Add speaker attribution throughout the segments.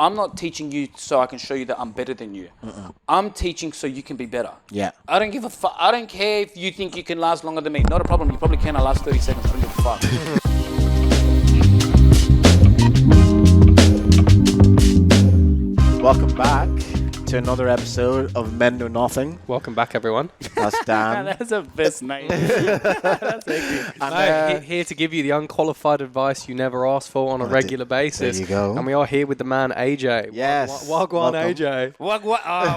Speaker 1: I'm not teaching you so I can show you that I'm better than you. I'm teaching so you can be better.
Speaker 2: Yeah.
Speaker 1: I don't give a fuck. I don't care if you think you can last longer than me. Not a problem. You probably can. I last 30 seconds. I don't give a fuck.
Speaker 2: Welcome back to another episode of Men Know Nothing.
Speaker 3: Welcome back, everyone.
Speaker 2: That's Dan.
Speaker 1: That's the best name. That's
Speaker 3: And, here to give you the unqualified advice you never ask for on a regular basis.
Speaker 2: There you go.
Speaker 3: And we are here with the man AJ.
Speaker 2: Yes.
Speaker 3: Wagwan
Speaker 2: Welcome.
Speaker 3: AJ.
Speaker 1: What? I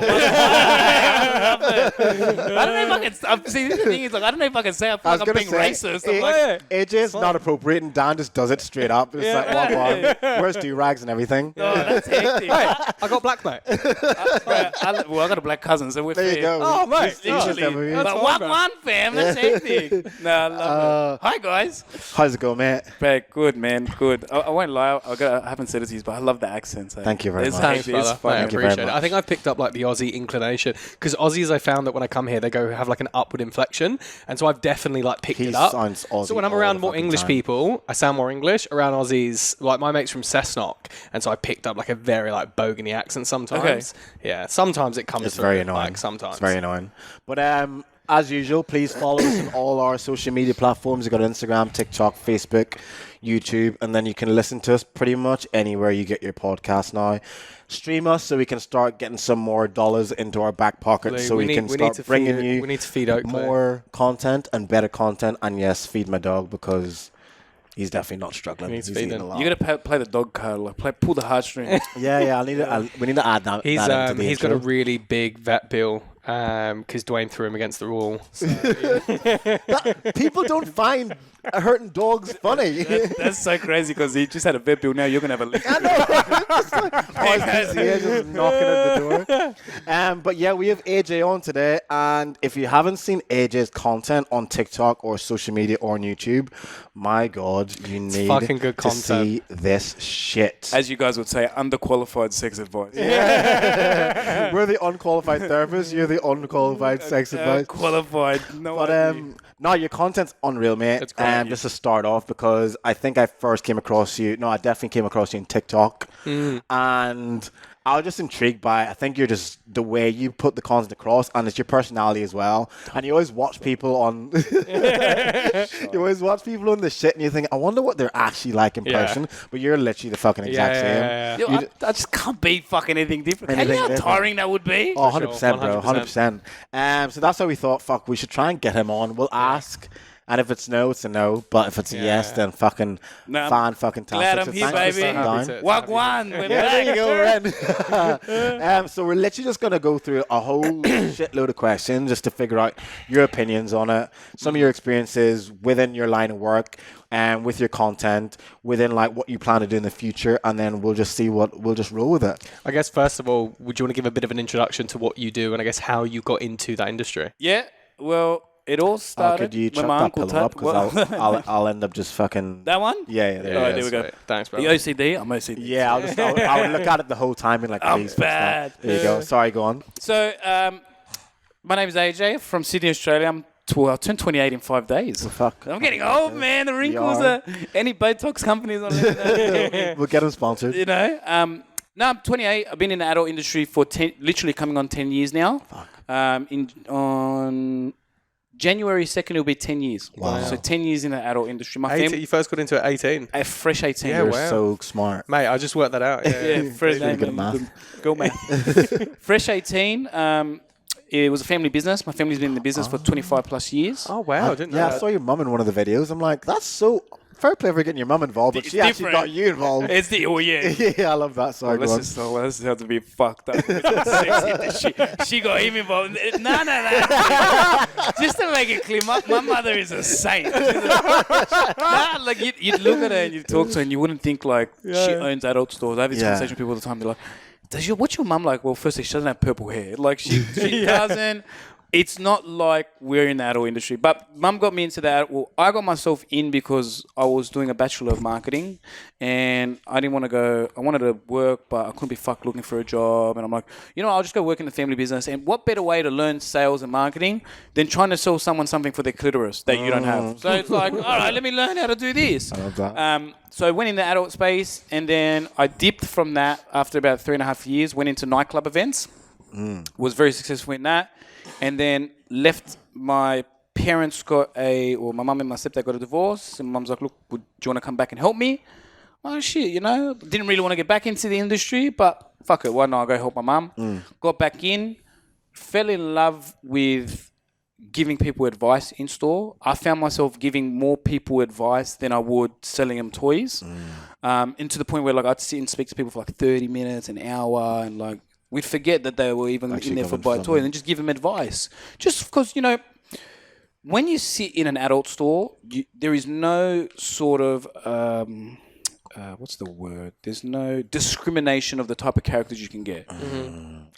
Speaker 1: don't know if I can. See, the thing is, like, I don't know if I can say I feel like I'm being racist. I'm like,
Speaker 2: AJ is not appropriate, and Dan just does it straight up. It's like, walk on. Where's do-rags and everything?
Speaker 1: oh, that's hectic.
Speaker 3: Hey, I got black, mate.
Speaker 1: I got a black cousin, so we're
Speaker 2: There
Speaker 1: fair.
Speaker 2: you go.
Speaker 3: Oh, mate.
Speaker 1: Literally.
Speaker 2: That's
Speaker 1: But
Speaker 3: fine,
Speaker 1: what
Speaker 3: man.
Speaker 1: one, fam? That's hectic. No, I love it. Hi, guys.
Speaker 2: How's it going, mate?
Speaker 1: But good, man. Good. I won't lie. I haven't said it to you, but I love the accent. So
Speaker 2: Thank you very
Speaker 1: it's
Speaker 2: much.
Speaker 1: hectic,
Speaker 3: Thanks,
Speaker 1: it's
Speaker 3: brother.
Speaker 1: fun.
Speaker 3: I
Speaker 2: Thank you very
Speaker 3: appreciate it.
Speaker 2: much.
Speaker 3: I think I've picked up like the Aussie inclination because Aussies, I found that when I come here, they go have like an upward inflection, and so I've definitely like picked
Speaker 2: He
Speaker 3: it up.
Speaker 2: sounds Aussie
Speaker 3: So when I'm
Speaker 2: all
Speaker 3: around
Speaker 2: the
Speaker 3: more
Speaker 2: fucking
Speaker 3: English
Speaker 2: time.
Speaker 3: people, I sound more English. Around Aussies, like my mate's from Cessnock, and so I picked up like a very like bogany accent sometimes. Yeah, sometimes it comes.
Speaker 2: It's
Speaker 3: through,
Speaker 2: very annoying.
Speaker 3: Like, sometimes
Speaker 2: It's very annoying. But as usual, please follow us on all our social media platforms. We've got Instagram, TikTok, Facebook, YouTube, and then you can listen to us pretty much anywhere you get your podcast now. Stream us so we can start getting some more dollars into our back pocket so we can start bringing you
Speaker 3: we need to feed Oakley.
Speaker 2: more content and better content. And yes, feed my dog because he's definitely not struggling.
Speaker 3: He needs
Speaker 2: He's eating
Speaker 3: feeding.
Speaker 2: a lot.
Speaker 1: You gotta play the dog card, like pull the heartstrings.
Speaker 2: Yeah, we need to add that.
Speaker 3: He's
Speaker 2: that into the
Speaker 3: he's got a
Speaker 2: intro.
Speaker 3: really big vet bill because Dwayne threw him against the wall. So,
Speaker 2: People don't find hurting dogs funny.
Speaker 1: That's so crazy because he just had a vet bill. Now you're gonna have a lick.
Speaker 2: I know. Just knocking at the door. But yeah, we have AJ on today, and if you haven't seen AJ's content on TikTok or social media or on YouTube, my God, you need
Speaker 3: fucking good
Speaker 2: to
Speaker 3: content.
Speaker 2: see this shit.
Speaker 1: As you guys would say, underqualified sex advice.
Speaker 2: We're the unqualified therapists. You're the unqualified sex advice.
Speaker 1: Qualified. No
Speaker 2: But
Speaker 1: idea.
Speaker 2: no, your content's unreal, mate.
Speaker 3: It's great.
Speaker 2: Just to start off, because I think I first came across you. No, I definitely came across you in TikTok, and I was just intrigued by. I think you're just the way you put the content across, and it's your personality as well. And you always watch people on. You always watch people on the shit, and you think, I wonder what they're actually like in
Speaker 3: Yeah.
Speaker 2: person. But you're literally the fucking exact same.
Speaker 3: yeah.
Speaker 1: Yo,
Speaker 2: You
Speaker 1: I just can't be fucking anything different.
Speaker 2: Anything
Speaker 1: How
Speaker 2: different.
Speaker 1: tiring that would be?
Speaker 2: Oh, 100%, bro.
Speaker 3: 100%.
Speaker 2: 100%. So that's why we thought, fuck, we should try and get him on. We'll ask. And if it's no, it's a no. But if it's a yes, then fucking
Speaker 1: No,
Speaker 2: fan fucking
Speaker 1: glad
Speaker 2: tastic.
Speaker 1: I'm
Speaker 2: So
Speaker 1: here,
Speaker 2: thanks for
Speaker 1: baby.
Speaker 2: sitting down.
Speaker 1: Wagwan. We're
Speaker 2: Yeah, there you
Speaker 1: back.
Speaker 2: go, Ren. So we're literally just going to go through a whole shitload of questions just to figure out your opinions on it, some of your experiences within your line of work, and with your content, within like what you plan to do in the future, and then we'll just see we'll just roll with it.
Speaker 3: I guess first of all, would you want to give a bit of an introduction to what you do and I guess how you got into that industry?
Speaker 1: Yeah, well, it all started
Speaker 2: Could you
Speaker 1: when
Speaker 2: chuck
Speaker 1: my
Speaker 2: that
Speaker 1: uncle
Speaker 2: pillow up? Because I'll end up just fucking...
Speaker 1: That one?
Speaker 2: Yeah, there
Speaker 1: Alright,
Speaker 2: it
Speaker 1: there
Speaker 2: is.
Speaker 1: we go.
Speaker 3: Sweet. Thanks,
Speaker 1: The
Speaker 3: bro.
Speaker 1: OCD? I'm OCD.
Speaker 2: Yeah, I would look at it the whole time and like,
Speaker 1: I'm
Speaker 2: please. fix that.
Speaker 1: bad.
Speaker 2: There you go. Sorry, go on.
Speaker 1: So, my name is AJ from Sydney, Australia. I'll turn 28 in 5 days.
Speaker 2: Fuck.
Speaker 1: I'm getting old, man. The wrinkles
Speaker 2: are.
Speaker 1: are... Any Botox companies on it?
Speaker 2: We'll get them sponsored.
Speaker 1: You know? No, I'm 28. I've been in the adult industry for literally coming on 10 years now.
Speaker 2: Fuck.
Speaker 1: On January 2nd, it'll be 10 years.
Speaker 2: Wow.
Speaker 1: So 10 years in the adult industry. My
Speaker 3: 18,
Speaker 1: family,
Speaker 3: you first got into it at 18.
Speaker 1: a fresh 18.
Speaker 3: Yeah,
Speaker 2: You're
Speaker 3: wow.
Speaker 2: so smart.
Speaker 3: Mate, I just worked that out.
Speaker 1: Yeah, fresh
Speaker 2: Really good at math.
Speaker 1: Go math. Fresh 18. It was a family business. My family's been in the business for 25 plus years.
Speaker 3: Oh, wow. I didn't know
Speaker 2: Yeah, I
Speaker 3: that.
Speaker 2: saw your mum in one of the videos. I'm like, that's so... Fair play for getting your mum involved, but
Speaker 1: It's
Speaker 2: she actually
Speaker 1: different.
Speaker 2: got you involved.
Speaker 1: It's the yeah.
Speaker 2: Yeah, I love that. Sorry, go on.
Speaker 1: Let's have to be fucked up. she got him involved. No. Just to make it clear, my mother is a saint. Like you'd look at her and you'd talk to her and you wouldn't think like she owns adult stores. I have this conversation with people all the time. They're like, what's your mum like? Well, firstly, she doesn't have purple hair. Like she doesn't. It's not like we're in the adult industry, but mum got me into that. Well, I got myself in because I was doing a Bachelor of Marketing and I didn't want to go. I wanted to work, but I couldn't be fucked looking for a job. And I'm like, I'll just go work in the family business. And what better way to learn sales and marketing than trying to sell someone something for their clitoris that you don't have? So it's like, all right, let me learn how to do this.
Speaker 2: I love that.
Speaker 1: So I went in the adult space and then I dipped from that after about 3.5 years, went into nightclub events, was very successful in that. And then left. My parents my mum and my stepdad got a divorce. And mum's like, look, do you want to come back and help me? Oh, shit, Didn't really want to get back into the industry, but fuck it. Why not? I'll go help my mum. Got back in. Fell in love with giving people advice in store. I found myself giving more people advice than I would selling them toys. And to the point where like I'd sit and speak to people for like 30 minutes, an hour, and like, we'd forget that they were even in there for buy a toy and just give them advice. Just because, when you sit in an adult store, there is no sort of, what's the word? There's no discrimination of the type of characters you can get.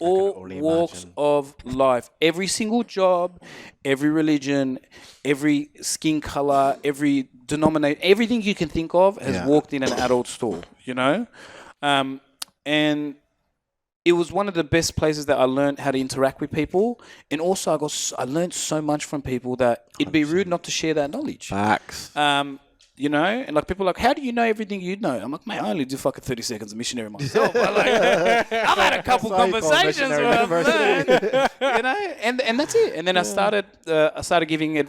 Speaker 1: All walks of life. Every single job, every religion, every skin color, every denomination, everything you can think of has walked in an adult store, and it was one of the best places that I learned how to interact with people. And also I learned so much from people that it'd be rude not to share that knowledge.
Speaker 2: Facts.
Speaker 1: And like people are like, how do you know everything you know? I'm like, mate, I only do fucking 30 seconds of missionary myself. I've had a couple conversations where I've learned, and that's it. And then I started giving it.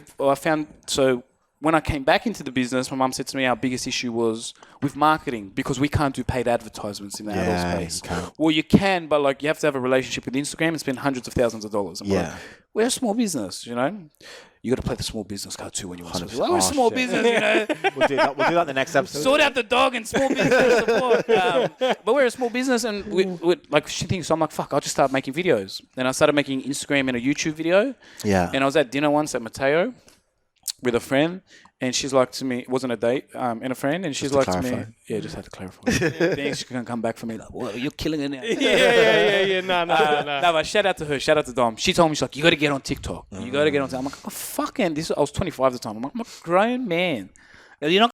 Speaker 1: When I came back into the business, my mum said to me, our biggest issue was with marketing because we can't do paid advertisements in the adult space. Well, you can, but like you have to have a relationship with Instagram and spend hundreds of thousands of dollars. I'm like, we're a small business, You got to play the small business card too when you want to. We're a small business,
Speaker 2: We'll do that in the next episode.
Speaker 1: Sort out the dog and small business support. But we're a small business and she thinks, so I'm like, fuck, I'll just start making videos. Then I started making Instagram and a YouTube video. Yeah. And I was at dinner once at Mateo with a friend, and she's like to me, it wasn't a date, and a friend, and she's like to me, just had to clarify. Then she can come back for me like, well, you're killing it now. Yeah. No, but shout out to her, shout out to Dom. She told me, she's like, you got to get on TikTok. You got to get on TikTok. I'm like, oh, fucking, I was 25 at the time. I'm like, I'm a grown man. You're not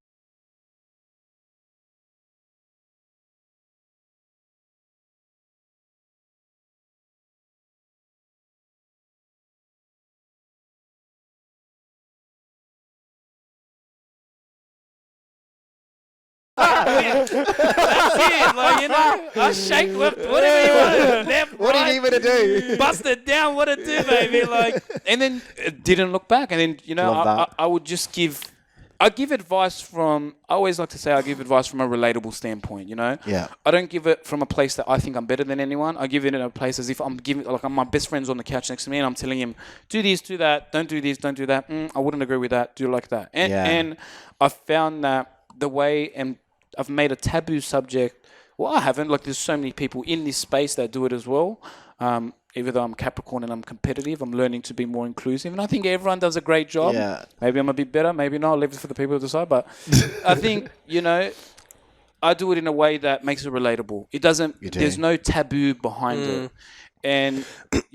Speaker 1: That's it. I shake left, whatever you want. Left,
Speaker 2: what do you need me to do?
Speaker 1: Bust it down, what it do, baby. And then it didn't look back. And then, I would just I give advice from, I always like to say I give advice from a relatable standpoint, Yeah. I don't give it from a place that I think I'm better than anyone. I give it in a place as if I'm my best friend's on the couch next to me and I'm telling him, do this, do that, don't do this, don't do that. I wouldn't agree with that, do like that. And I found that the way, and I've made a taboo subject. Well, I haven't. There's so many people in this space that do it as well. Even though I'm Capricorn and I'm competitive, I'm learning to be more inclusive. And I think everyone does a great job. Yeah. Maybe I'm a bit better. Maybe not. I'll leave it for the people to decide. But I think, I do it in a way that makes it relatable. It doesn't, there's no taboo behind it. And,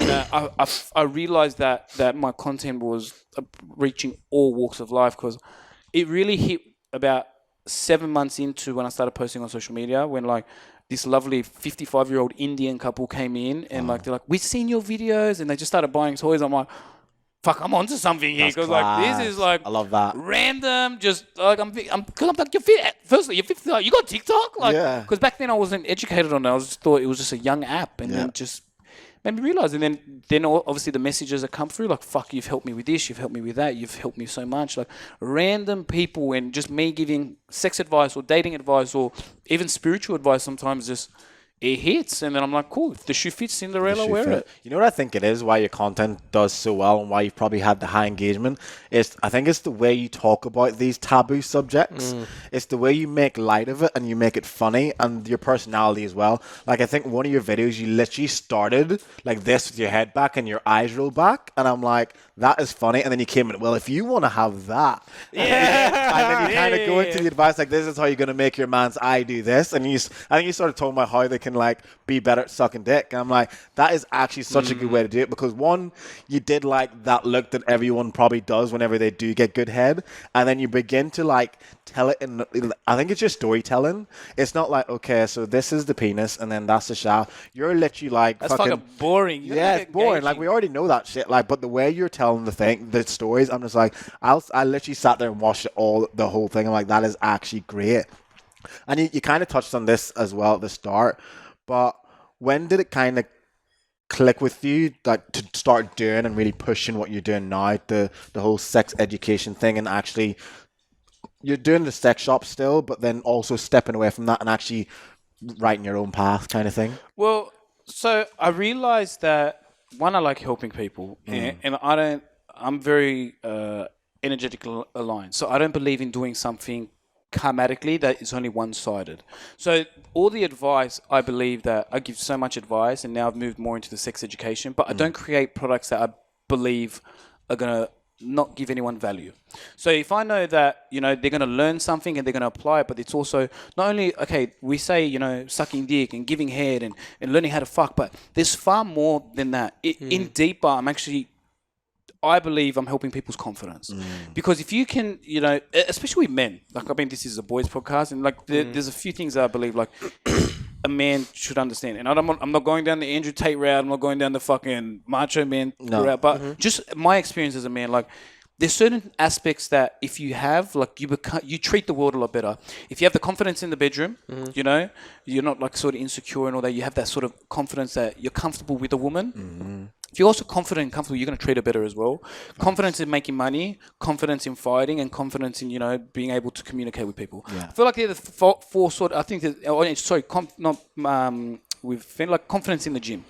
Speaker 1: I realized that my content was reaching all walks of life because it really hit about 7 months into when I started posting on social media, when this lovely 55-year-old Indian couple came in and they're like, we've seen your videos, and they just started buying toys. I'm like, fuck, I'm onto something here, because this is
Speaker 2: I love that.
Speaker 1: random. Just I'm like, you're fit. Firstly, you're 50. You got TikTok, because back then I wasn't educated on it. I just thought it was just a young app, and then just made me realize. And then obviously the messages that come through, like, fuck, you've helped me with this, you've helped me with that, you've helped me so much. Like random people, and just me giving sex advice or dating advice or even spiritual advice sometimes just it hits. And then I'm like, cool, if the shoe fits Cinderella, wear it.
Speaker 2: You know what I think it is, why your content does so well and why you've probably had the high engagement, is I think it's the way you talk about these taboo subjects. It's the way you make light of it and you make it funny, and your personality as well. Like, I think one of your videos, you literally started like this with your head back and your eyes rolled back, and I'm like, that is funny. And then you came in, well, if you want to have that. And then you kind of go into the advice, like, this is how you're going to make your man's eye do this. And I think you started talking about how they can, like, be better at sucking dick. And I'm like, that is actually such a good way to do it. Because one, you did, like, that look that everyone probably does whenever they do get good head. And then you begin to, like, tell it in, I think it's just storytelling. It's not like, okay, so this is the penis and then that's the shaft. You're literally like,
Speaker 1: that's fucking boring.
Speaker 2: Yeah, it's boring. Like, we already know that shit. Like, but the way you're telling the stories, I'm just like, I literally sat there and watched the whole thing. I'm like, that is actually great. And you kind of touched on this as well at the start, but when did it kind of click with you, like, to start doing and really pushing what you're doing now, the whole sex education thing, and actually you're doing the sex shop still, but then also stepping away from that and actually writing your own path kind of thing?
Speaker 1: Well, so I realized that, one, I like helping people, and I'm very energetically aligned. So I don't believe in doing something karmatically that is only one-sided. So all the advice, I believe that I give so much advice, and now I've moved more into the sex education, but I don't create products that I believe are going to not give anyone value. So if I know that, they're going to learn something and they're going to apply it, but it's also not only, okay, we say, sucking dick and giving head and learning how to fuck, but there's far more than that. In deeper, I believe I'm helping people's confidence. Because if you can, especially with men, like, I mean, this is a boys podcast, and like there's a few things that I believe, like, a man should understand. And I'm not going down the Andrew Tate route. I'm not going down the fucking macho man route. But just my experience as a man, like, there's certain aspects that if you have, like, you treat the world a lot better. If you have the confidence in the bedroom, you're not, like, sort of insecure and all that. You have that sort of confidence that you're comfortable with a woman. If you're also confident and comfortable, you're going to treat her better as well. Confidence in making money, confidence in fighting, and confidence in, being able to communicate with people. Yeah. I feel like they're the four sort of, I think that, we've been like confidence in the gym.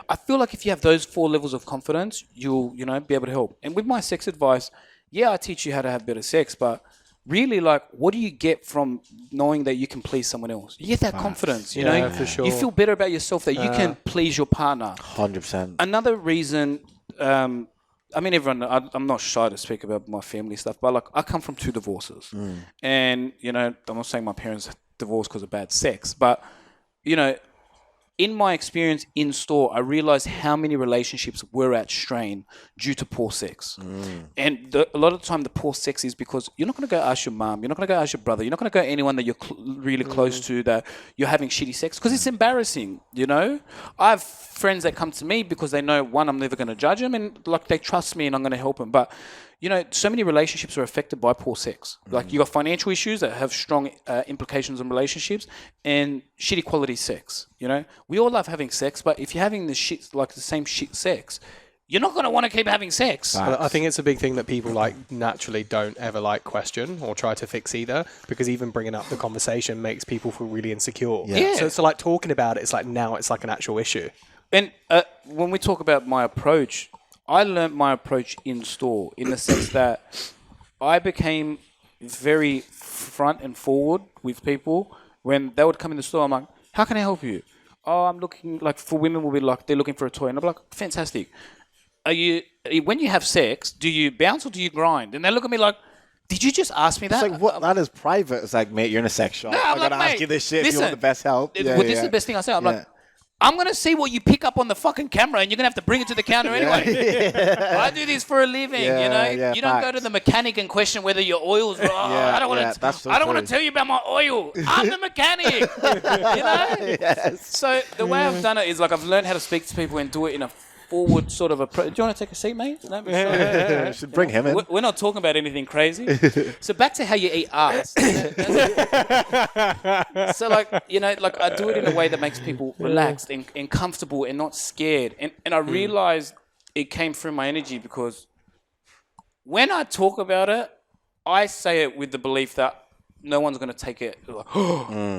Speaker 1: I feel like if you have those 4 levels of confidence, you'll, be able to help. And with my sex advice, I teach you how to have better sex, but really, like, what do you get from knowing that you can please someone else? You get that confidence,
Speaker 3: for sure.
Speaker 1: You feel better about yourself that you can please your partner.
Speaker 2: 100%.
Speaker 1: Another reason, everyone, I'm not shy to speak about my family stuff, but, like, I come from 2 divorces. And, I'm not saying my parents divorced because of bad sex, but, in my experience in store, I realized how many relationships were at strain due to poor sex. And a lot of the time, the poor sex is because you're not going to go ask your mom, you're not going to go ask your brother, you're not going to go anyone that you're really close to that you're having shitty sex, because it's embarrassing, I have friends that come to me because they know, one, I'm never going to judge them, and, like, they trust me and I'm going to help them. But so many relationships are affected by poor sex. Like, you got financial issues that have strong implications on relationships, and shitty quality sex. We all love having sex, but if you're having the same shit sex, you're not going to want to keep having sex.
Speaker 3: I think it's a big thing that people, like, naturally don't ever, like, question or try to fix either, because even bringing up the conversation makes people feel really insecure.
Speaker 1: Yeah.
Speaker 3: So like, talking about it, it's like, now it's like an actual issue.
Speaker 1: And when we talk about my approach, I learned my approach in store in the sense that I became very front and forward with people. When they would come in the store, I'm like, how can I help you? Oh, I'm looking, like, for women will be like, they're looking for a toy. And I'm like, fantastic. When you have sex, do you bounce or do you grind? And they look at me like, did you just ask me that?
Speaker 2: It's like, what? That is private. It's like, mate, you're in a sex shop.
Speaker 1: No,
Speaker 2: I got to ask you this shit if you want the best help.
Speaker 1: This is the best thing I say. I'm like, I'm going to see what you pick up on the fucking camera, and you're going to have to bring it to the counter anyway. I do this for a living, You don't go to the mechanic and question whether your oil's right. I don't want to tell you about my oil. I'm the mechanic,
Speaker 2: Yes.
Speaker 1: So the way I've done it is, like, I've learned how to speak to people and do it in a forward sort of approach. Do you want to take a seat, mate? No,
Speaker 2: should bring him in.
Speaker 1: We're not talking about anything crazy. So back to how you eat ass. So, like, like, I do it in a way that makes people relaxed and comfortable and not scared. And I realized it came through my energy, because when I talk about it, I say it with the belief that no one's going to take it. Like,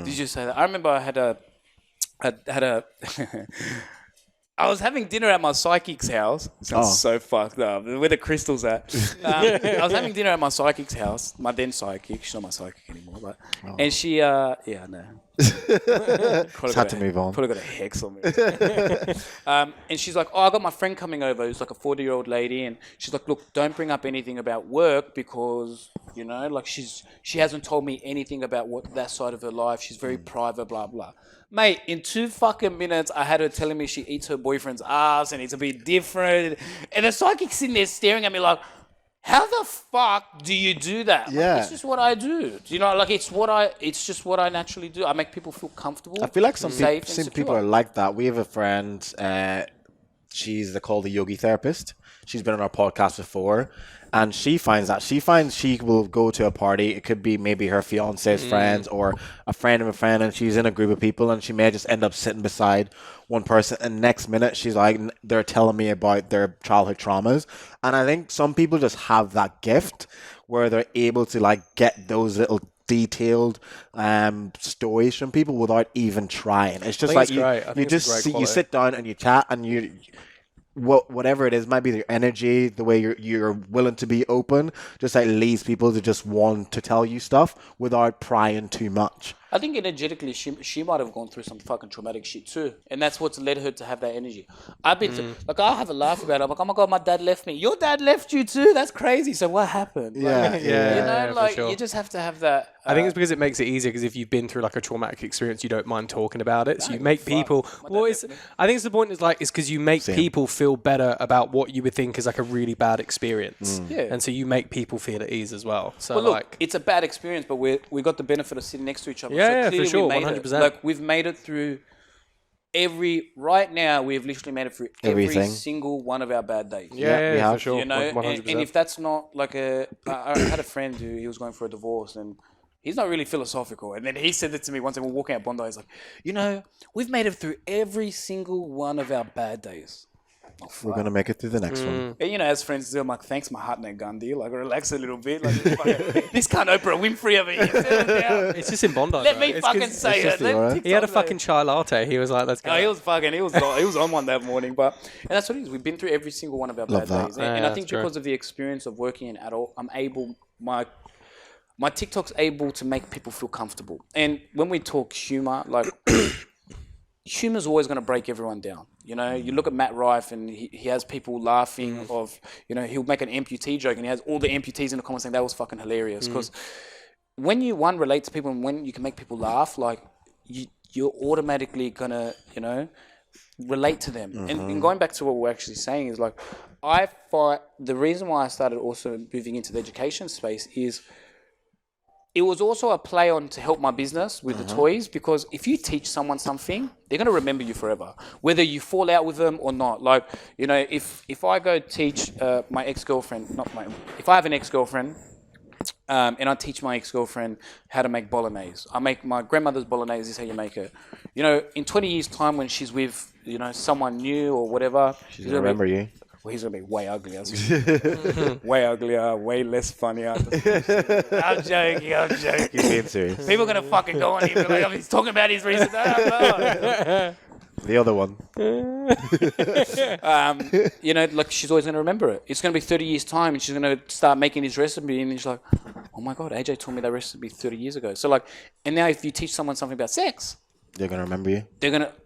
Speaker 1: did you say that? I remember I had a I was having dinner at my psychic's house. Sounds so fucked up. Where the crystals at? I was having dinner at my psychic's house. My then psychic. She's not my psychic anymore, but and she, yeah, no.
Speaker 2: Just had to move on.
Speaker 1: Probably got a hex on me. And she's like, "Oh, I got my friend coming over who's like a 40-year-old lady," and she's like, "Look, don't bring up anything about work because like she hasn't told me anything about what that side of her life. She's very private, blah blah." Mate, in 2 fucking minutes, I had her telling me she eats her boyfriend's ass and it's a bit different, and the psychic's sitting there staring at me like, how the fuck do you do that?
Speaker 2: Yeah.
Speaker 1: Like, it's just what I do. Like it's just what I naturally do. I make people feel comfortable.
Speaker 2: I feel like some people are like that. We have a friend, they're called a yogi therapist. She's been on our podcast before, and she finds she will go to a party. It could be maybe her fiance's friends or a friend of a friend, and she's in a group of people, and she may just end up sitting beside one person, and next minute she's like, they're telling me about their childhood traumas. And I think some people just have that gift where they're able to like get those little detailed stories from people without even trying. It's just like you sit down and you chat, and whatever it is, might be your energy, the way you're willing to be open, just like leads people to just want to tell you stuff without prying too much.
Speaker 1: I think energetically, she might have gone through some fucking traumatic shit too, and that's what's led her to have that energy. I've been I'll have a laugh about it. I'm like, oh my god, my dad left me. Your dad left you too? That's crazy. So what happened? You just have to have that.
Speaker 3: I think it's because it makes it easier, because if you've been through like a traumatic experience, you don't mind talking about it. So you make people. I think it's the point is because you make people feel better about what you would think is like a really bad experience.
Speaker 1: Yeah.
Speaker 3: And so you make people feel at ease as well. So
Speaker 1: look, it's a bad experience, but we got the benefit of sitting next to each other.
Speaker 3: Yeah, for sure, 100%.
Speaker 1: Like we've made it through right now we've literally made it through every single one of our bad days.
Speaker 3: Yeah, for sure.
Speaker 1: 100%. And if that's not like I had a friend who he was going for a divorce, and he's not really philosophical. And then he said that to me once, and we're walking out Bondi. He's like, we've made it through every single one of our bad days.
Speaker 2: We're going to make it through the next one.
Speaker 1: And, as friends do, I'm like, thanks, Mahatma Gandhi. Like, relax a little bit. Like, this can't Oprah Winfrey over here.
Speaker 3: It's just in Bondi.
Speaker 1: Let me fucking say it.
Speaker 3: He had a fucking chai latte. He was like, let's go.
Speaker 1: No, he was on one that morning. And that's what it is. We've been through every single one of our bad days. And I think because of the experience of working in adult, I'm able, my TikTok's able to make people feel comfortable. And when we talk humor, like, humor's always going to break everyone down. You look at Matt Rife, and he has people laughing he'll make an amputee joke, and he has all the amputees in the comments saying that was fucking hilarious. Because when you relate to people, and when you can make people laugh, like you're automatically gonna relate to them. And going back to what we're actually saying is like, the reason why I started also moving into the education space is, it was also a play on to help my business with the toys, because if you teach someone something, they're going to remember you forever, whether you fall out with them or not. Like, if I go teach my ex-girlfriend, if I have an ex-girlfriend, and I teach my ex-girlfriend how to make bolognese. I make my grandmother's bolognese, this is how you make it. In 20 years' time, when she's with, someone new or whatever,
Speaker 2: she's going to remember you.
Speaker 1: Well, he's going to be way uglier. Way uglier, way less funnier. I'm joking.
Speaker 2: He's being serious.
Speaker 1: People are going to fucking go on him. Like, he's talking about his recent...
Speaker 2: The other one.
Speaker 1: Like, she's always going to remember it. It's going to be 30 years' time, and she's going to start making this recipe, and she's like, oh my God, AJ told me that recipe 30 years ago. So, like, and now if you teach someone something about sex,
Speaker 2: they're going to remember you.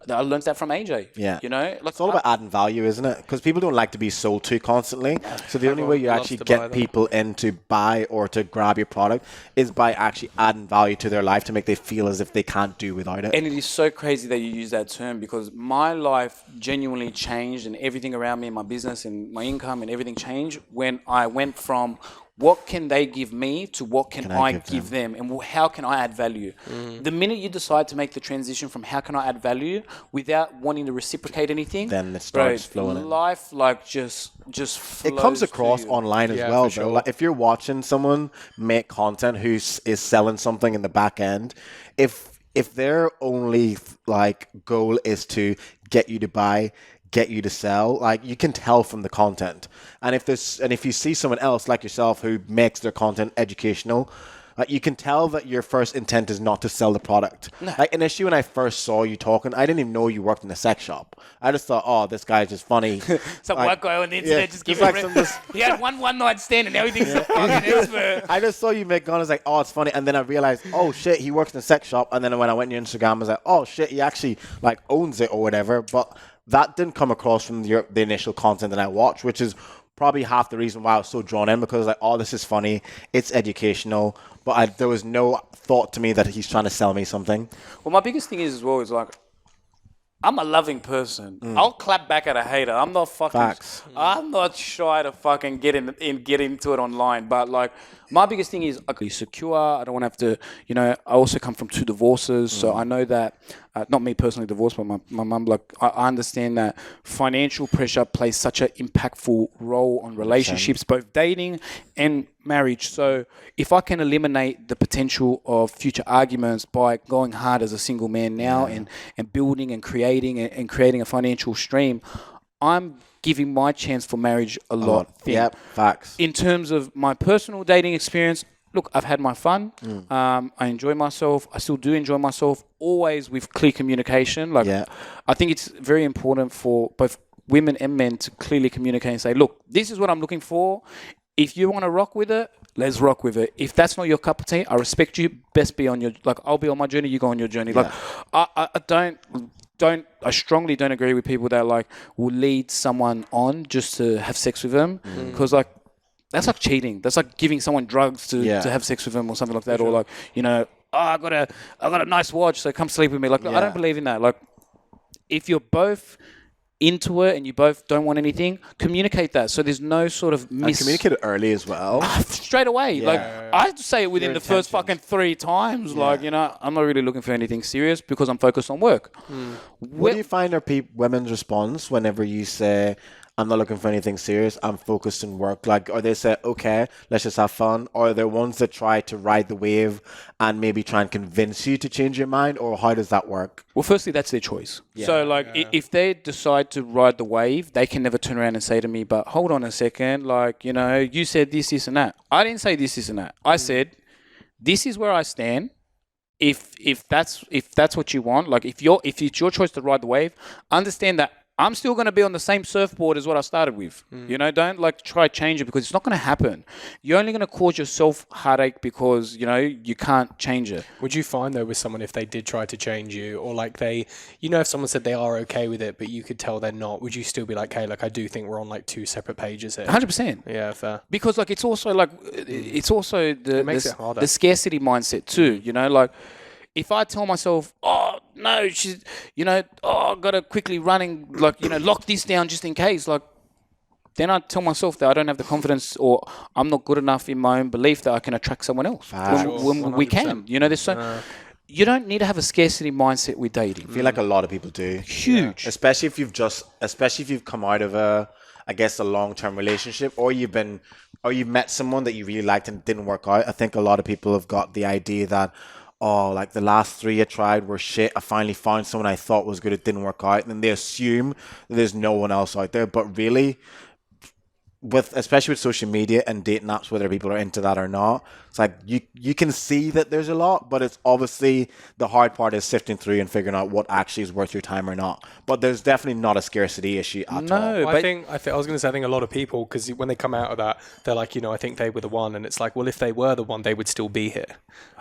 Speaker 1: I learned that from AJ.
Speaker 2: Yeah.
Speaker 1: Like,
Speaker 2: it's all about adding value, isn't it? Because people don't like to be sold to constantly. So the only way you actually get people in to buy or to grab your product is by actually adding value to their life to make them feel as if they can't do without it.
Speaker 1: And it is so crazy that you use that term, because my life genuinely changed, and everything around me, my business and my income and everything changed when I went from what can they give me to what can I give them, and how can I add value? The minute you decide to make the transition from how can I add value without wanting to reciprocate anything,
Speaker 2: then it starts flowing in.
Speaker 1: Life like just flows.
Speaker 2: It comes across online as well.
Speaker 3: Sure.
Speaker 2: Like, if you're watching someone make content who is selling something in the back end, if their only like goal is to get you to buy, get you to sell, like, you can tell from the content. And if you see someone else like yourself who makes their content educational, Like, you can tell that your first intent is not to sell the product. Like, initially when I first saw you talking, I didn't even know you worked in a sex shop. I just thought, oh, this guy's just funny.
Speaker 1: Some
Speaker 2: like,
Speaker 1: white guy on the internet just giving
Speaker 2: like
Speaker 1: he had one night stand and everything's a fucking expert.
Speaker 2: I just saw you make gun. I was like, oh, it's funny. And then I realized, oh, shit, he works in a sex shop. And then when I went on your Instagram, I was like, oh, shit, he actually, like, owns it or whatever. But that didn't come across from the initial content that I watched, which is probably half the reason why I was so drawn in, because I was like, oh, this is funny. It's educational. But there was no thought to me that he's trying to sell me something.
Speaker 1: Well, my biggest thing is as well is like, I'm a loving person. I'll clap back at a hater. I'm not fucking.
Speaker 2: Facts.
Speaker 1: I'm not shy to fucking get into it online. But like, my biggest thing is I can be secure. I don't want to have to. You know, I also come from 2 divorces, so I know that. Not me personally divorced, but my mum. Like, I understand that financial pressure plays such an impactful role on relationships, both dating and marriage. So if I can eliminate the potential of future arguments by going hard as a single man now and building and creating a financial stream, I'm giving my chance for marriage a lot thin.
Speaker 2: Yep, facts.
Speaker 1: In terms of my personal dating experience, look, I've had my fun. I enjoy myself. I still do enjoy myself, always with clear communication. Like, I think it's very important for both women and men to clearly communicate and say, look, this is what I'm looking for. If you want to rock with it, let's rock with it. If that's not your cup of tea, I respect you. Best be on your, like, I'll be on my journey, you go on your journey. Like, I strongly don't agree with people that like will lead someone on just to have sex with them, because like that's like cheating. That's like giving someone drugs to have sex with them or something like that. Or like, you know, oh, I got a nice watch, so come sleep with me. Like, I don't believe in that. Like, if you're both into it and you both don't want anything, communicate that. So there's no sort of
Speaker 2: communicate it early as well.
Speaker 1: Straight away. Like, I say it within the first fucking 3 times. Like, you know, I'm not really looking for anything serious because I'm focused on work.
Speaker 2: What do you find are women's response whenever you say, I'm not looking for anything serious, I'm focused on work? Like, or they say, okay, let's just have fun? Or are there ones that try to ride the wave and maybe try and convince you to change your mind? Or how does that work?
Speaker 1: Well, firstly, that's their choice. So, like, if they decide to ride the wave, they can never turn around and say to me, but hold on a second, like, you know, you said this, and that. I didn't say this, and that. I said, this is where I stand. If that's what you want, like, if it's your choice to ride the wave, understand that I'm still going to be on the same surfboard as what I started with. You know, don't like try change it, because it's not going to happen. You're only going to cause yourself heartache because, you know, you can't change it.
Speaker 3: Would you find though with someone, if they did try to change you, or like they, you know, if someone said they are okay with it, but you could tell they're not, would you still be like, hey, like, I do think we're on like 2 separate pages here?
Speaker 1: 100%.
Speaker 3: Yeah, fair.
Speaker 1: Because like, it's also like, it's also
Speaker 3: It makes it harder.
Speaker 1: the scarcity mindset too, you know, like, if I tell myself, oh, no, she's, you know, oh, I've got to quickly running, like, you know, lock this down just in case, like, then I tell myself that I don't have the confidence, or I'm not good enough in my own belief that I can attract someone else when we can. You know, there's you don't need to have a scarcity mindset with dating.
Speaker 2: I feel like a lot of people do.
Speaker 1: Huge.
Speaker 2: Especially if you've come out of a long-term relationship, or you've met someone that you really liked and it didn't work out. I think a lot of people have got the idea that, oh, like the last 3 I tried were shit. I finally found someone I thought was good. It didn't work out. And then they assume that there's no one else out there. But really, especially with social media and dating apps, whether people are into that or not, it's like you can see that there's a lot, but it's obviously the hard part is sifting through and figuring out what actually is worth your time or not. But there's definitely not a scarcity issue at all.
Speaker 3: No, I was going to say, I think a lot of people, because when they come out of that, they're like, you know, I think they were the one, and it's like, well, if they were the one, they would still be here.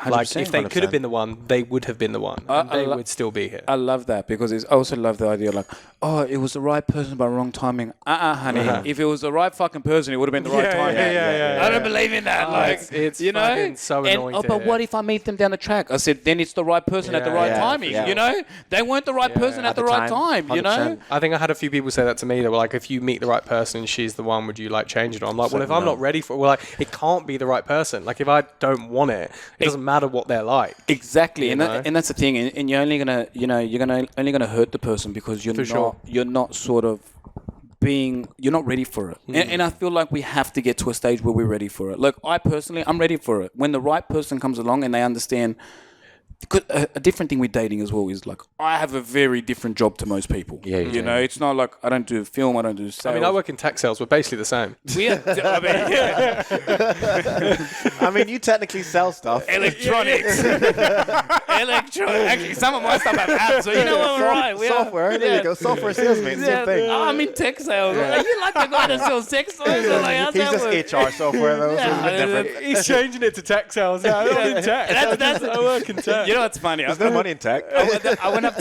Speaker 3: Like, if they could have been the one, they would have been the one, and they would still be here.
Speaker 1: I love that, because I also love the idea, like, oh, it was the right person but wrong timing. Honey, if it was the right fucking person, it would have been the right timing. I don't believe in that. Like,
Speaker 3: it's
Speaker 1: you know,
Speaker 3: so annoying.
Speaker 1: But what if I meet them down the track? I said, then it's the right person at the right timing. You know, they weren't the right person at the right time. 100%. You know,
Speaker 3: I think I had a few people say that to me. They were like, if you meet the right person and she's the one, would you like change it? I'm like, well, if I'm not ready for it, well, like, it can't be the right person. Like, if I don't want it, it doesn't matter what they're like.
Speaker 1: Exactly, and that's the thing. And you're only gonna, you know, only gonna hurt the person because you're not sort of you're not ready for it. And I feel like we have to get to a stage where we're ready for it. Like, I personally, I'm ready for it. When the right person comes along and they understand a different thing with dating as well is like I have a very different job to most people.
Speaker 2: Yeah,
Speaker 1: you know, it's not like I don't do film, I don't do sales.
Speaker 3: I mean, I work in tech sales. We're basically the same.
Speaker 2: I mean, you technically sell stuff.
Speaker 1: Electronics. Actually, some of my stuff have apps, so you know what, we're right.
Speaker 2: Software. There you go. Software sales, mate. Same thing.
Speaker 1: Oh, I'm in tech sales. Are you like the guy that sells sex toys? Or like, how's
Speaker 2: He's
Speaker 1: that
Speaker 2: just
Speaker 1: work?
Speaker 2: HR software, though. So it's a bit different.
Speaker 3: He's changing it to tech sales now. I'm in tech. I work in tech.
Speaker 1: You know what's funny?
Speaker 2: There's no money in tech.
Speaker 1: I went up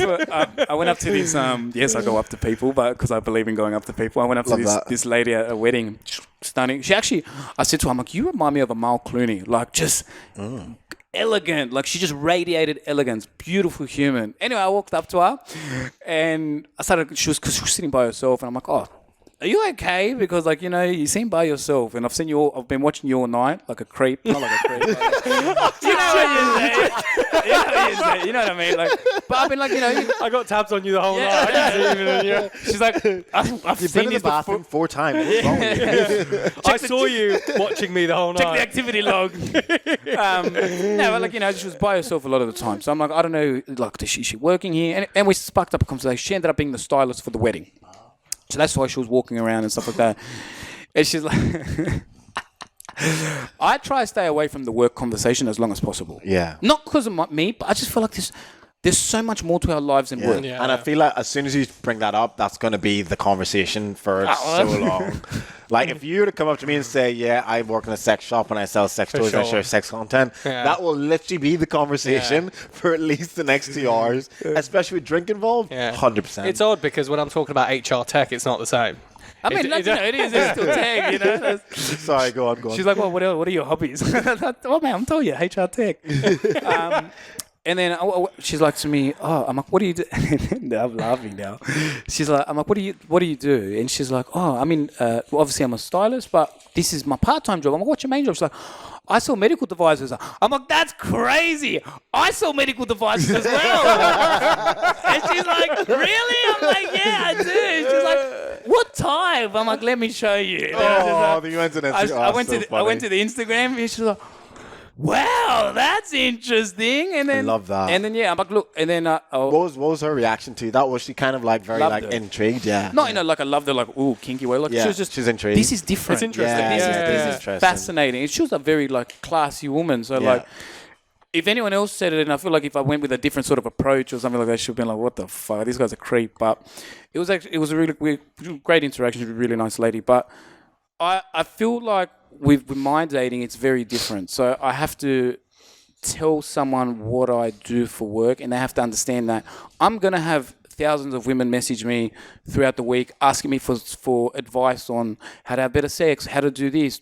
Speaker 1: to this. Yes, I go up to people, but because I believe in going up to people, I went up to this lady at a wedding. Stunning. She actually, I said to her, I'm like, you remind me of a Mal Clooney, like just elegant. Like she just radiated elegance. Beautiful human. Anyway, I walked up to her, and because she was sitting by herself, and I'm like, oh, are you okay? Because like, you know, you seem by yourself, and I've been watching you all night, like a creep. Not like a creep. You know what I mean? Like, but I've been like, you know,
Speaker 3: I got tabs on you the whole night.
Speaker 1: She's like, I've
Speaker 2: You've
Speaker 1: seen
Speaker 2: been in
Speaker 1: this
Speaker 2: the bathroom 4 times. What's wrong with you?
Speaker 3: I saw you watching me the whole night.
Speaker 1: Check the activity log. No, but like, you know, she was by herself a lot of the time. So I'm like, I don't know, like, is she working here? And we sparked up a conversation. She ended up being the stylist for the wedding. So that's why she was walking around and stuff like that. And she's like, I try to stay away from the work conversation as long as possible.
Speaker 2: Yeah.
Speaker 1: Not because of me, but I just feel like there's so much more to our lives than work.
Speaker 3: Yeah.
Speaker 2: And I feel like as soon as you bring that up, that's going to be the conversation for so long. Like if you were to come up to me and say, yeah, I work in a sex shop and I sell sex toys and I share sex content, that will literally be the conversation for at least the next 2 hours, especially with drink involved. 100%.
Speaker 3: It's odd because when I'm talking about HR tech, it's not the same.
Speaker 1: I mean, it is. It's still tech, you know.
Speaker 2: Sorry, go on.
Speaker 1: She's like, well, what are your hobbies? Oh, man, I'm telling you, HR tech. And then she's like to me, oh, I'm like, what do you do? I'm laughing now. She's like, I'm like, what do you do? And she's like, oh, I mean, well, obviously I'm a stylist, but this is my part-time job. I'm like, what's your main job? She's like, I sell medical devices. I'm like, that's crazy. I sell medical devices as well. And she's like, really? I'm like, yeah, I do. She's like, what type? I'm like, let me show you.
Speaker 2: Oh, you went to the Instagram.
Speaker 1: I went to the Instagram, and she's like, wow, that's interesting. And then
Speaker 2: I love that.
Speaker 1: And then I'm like, look, and then
Speaker 2: what was her reaction to that? Was she kind of like very like intrigued? Yeah.
Speaker 1: Not in a like I loved her like ooh kinky way. Like she's intrigued. This is different.
Speaker 3: It's interesting.
Speaker 1: This is fascinating. And she was a very like classy woman. So like, if anyone else said it, and I feel like if I went with a different sort of approach or something like that, she'd been like, what the fuck? This guy's a creep. But it was a really great interaction. She's a really nice lady. But I feel like with my dating, it's very different. So I have to tell someone what I do for work, and they have to understand that I'm going to have thousands of women message me throughout the week asking me for advice on how to have better sex, how to do this.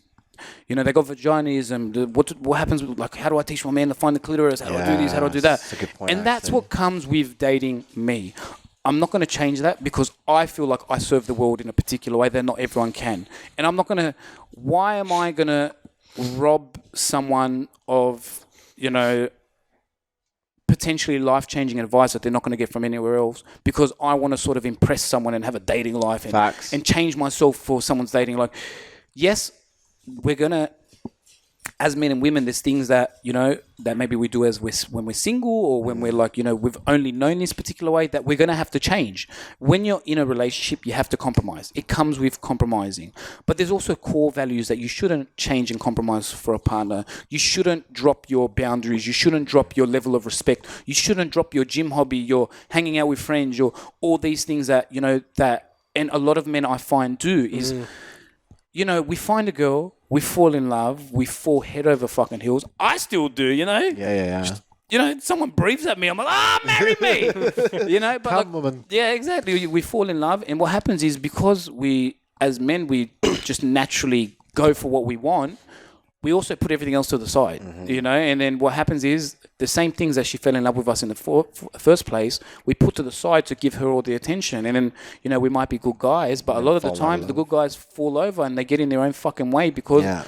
Speaker 1: You know, they got vaginism. What happens with, like, how do I teach my man to find the clitoris? How do I do this? How do I do that?
Speaker 2: That's a good point,
Speaker 1: and that's what comes with dating me. I'm not going to change that because I feel like I serve the world in a particular way that not everyone can. And I'm not going to... Why am I going to rob someone of, you know, potentially life-changing advice that they're not going to get from anywhere else because I want to sort of impress someone and have a dating life and change myself for someone's dating life? Yes, we're going to... As men and women, there's things that, you know, that maybe we do when we're single or when we're like, you know, we've only known this particular way that we're going to have to change. When you're in a relationship, you have to compromise. It comes with compromising. But there's also core values that you shouldn't change and compromise for a partner. You shouldn't drop your boundaries. You shouldn't drop your level of respect. You shouldn't drop your gym hobby, your hanging out with friends, your all these things that, you know, that, and a lot of men I find do is, you know, we find a girl, we fall in love, we fall head over fucking heels. I still do, you know?
Speaker 2: Yeah.
Speaker 1: You know, someone breathes at me, I'm like, marry me! You know? But
Speaker 2: Come, woman.
Speaker 1: Yeah, exactly. We fall in love, and what happens is because we, as men, we just naturally go for what we want, we also put everything else to the side, you know? And then what happens is the same things that she fell in love with us in the first place, we put to the side to give her all the attention. And then, you know, we might be good guys, but a lot of the times the good guys fall over and they get in their own fucking way because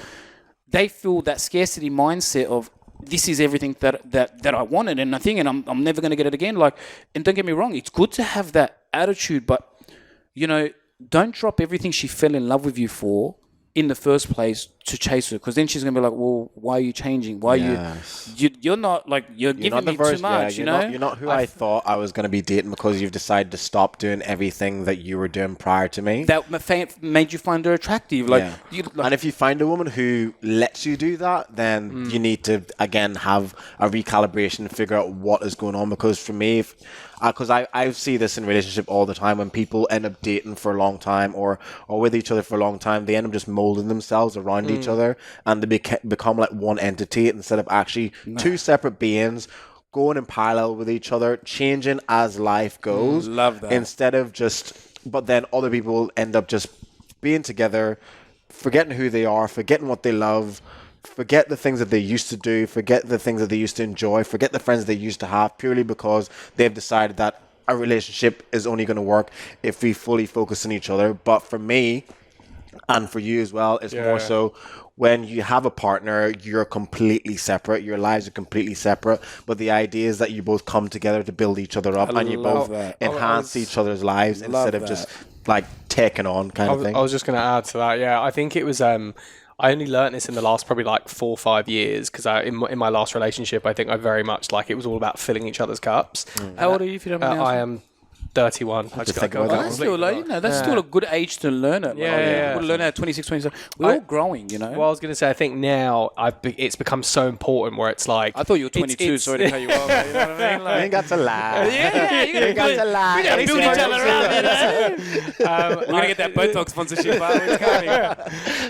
Speaker 1: they feel that scarcity mindset of this is everything that I wanted and I think, and I'm never going to get it again. Like, and don't get me wrong, it's good to have that attitude, but, you know, don't drop everything she fell in love with you for in the first place to chase her, because then she's gonna be like, well, why are you changing? Why you're not like you're giving me too much, you know?
Speaker 2: You're not who I thought I was going to be dating, because you've decided to stop doing everything that you were doing prior to me.
Speaker 1: That made you find her attractive.
Speaker 2: And if you find a woman who lets you do that, then you need to again have a recalibration and figure out what is going on. Because for me, because I see this in relationship all the time, when people end up dating for a long time or with each other for a long time, they end up just molding themselves around each other, and they become like one entity instead of actually two separate beings going in parallel with each other, changing as life goes.
Speaker 1: Love that.
Speaker 2: Instead of but then other people end up just being together, forgetting who they are, forgetting what they love, forget the things that they used to do, forget the things that they used to enjoy, forget the friends they used to have, purely because they've decided that a relationship is only going to work if we fully focus on each other. But for me, and for you as well, it's more so when you have a partner, you're completely separate. Your lives are completely separate. But the idea is that you both come together to build each other up, and you both enhance each other's lives instead of just like taking on kind of thing.
Speaker 3: I was just going to add to that. Yeah, I think it was... I only learnt this in the last probably like 4 or 5 years, because in my last relationship, I think I very much like it was all about filling each other's cups.
Speaker 1: How old are you, if you don't mind?
Speaker 3: I am 31. I just got to go
Speaker 1: that's still, that's still a good age to learn it. We'll learn at 26, 27. We're all growing, you know.
Speaker 3: Well, I was going to say, I think now it's become so important where it's like...
Speaker 1: I thought you were 22, sorry to cut you off. You know what I mean?
Speaker 2: You ain't got to lie.
Speaker 1: Yeah, you got to lie. We got to build each other up, you know. We're going to get that Botox sponsorship.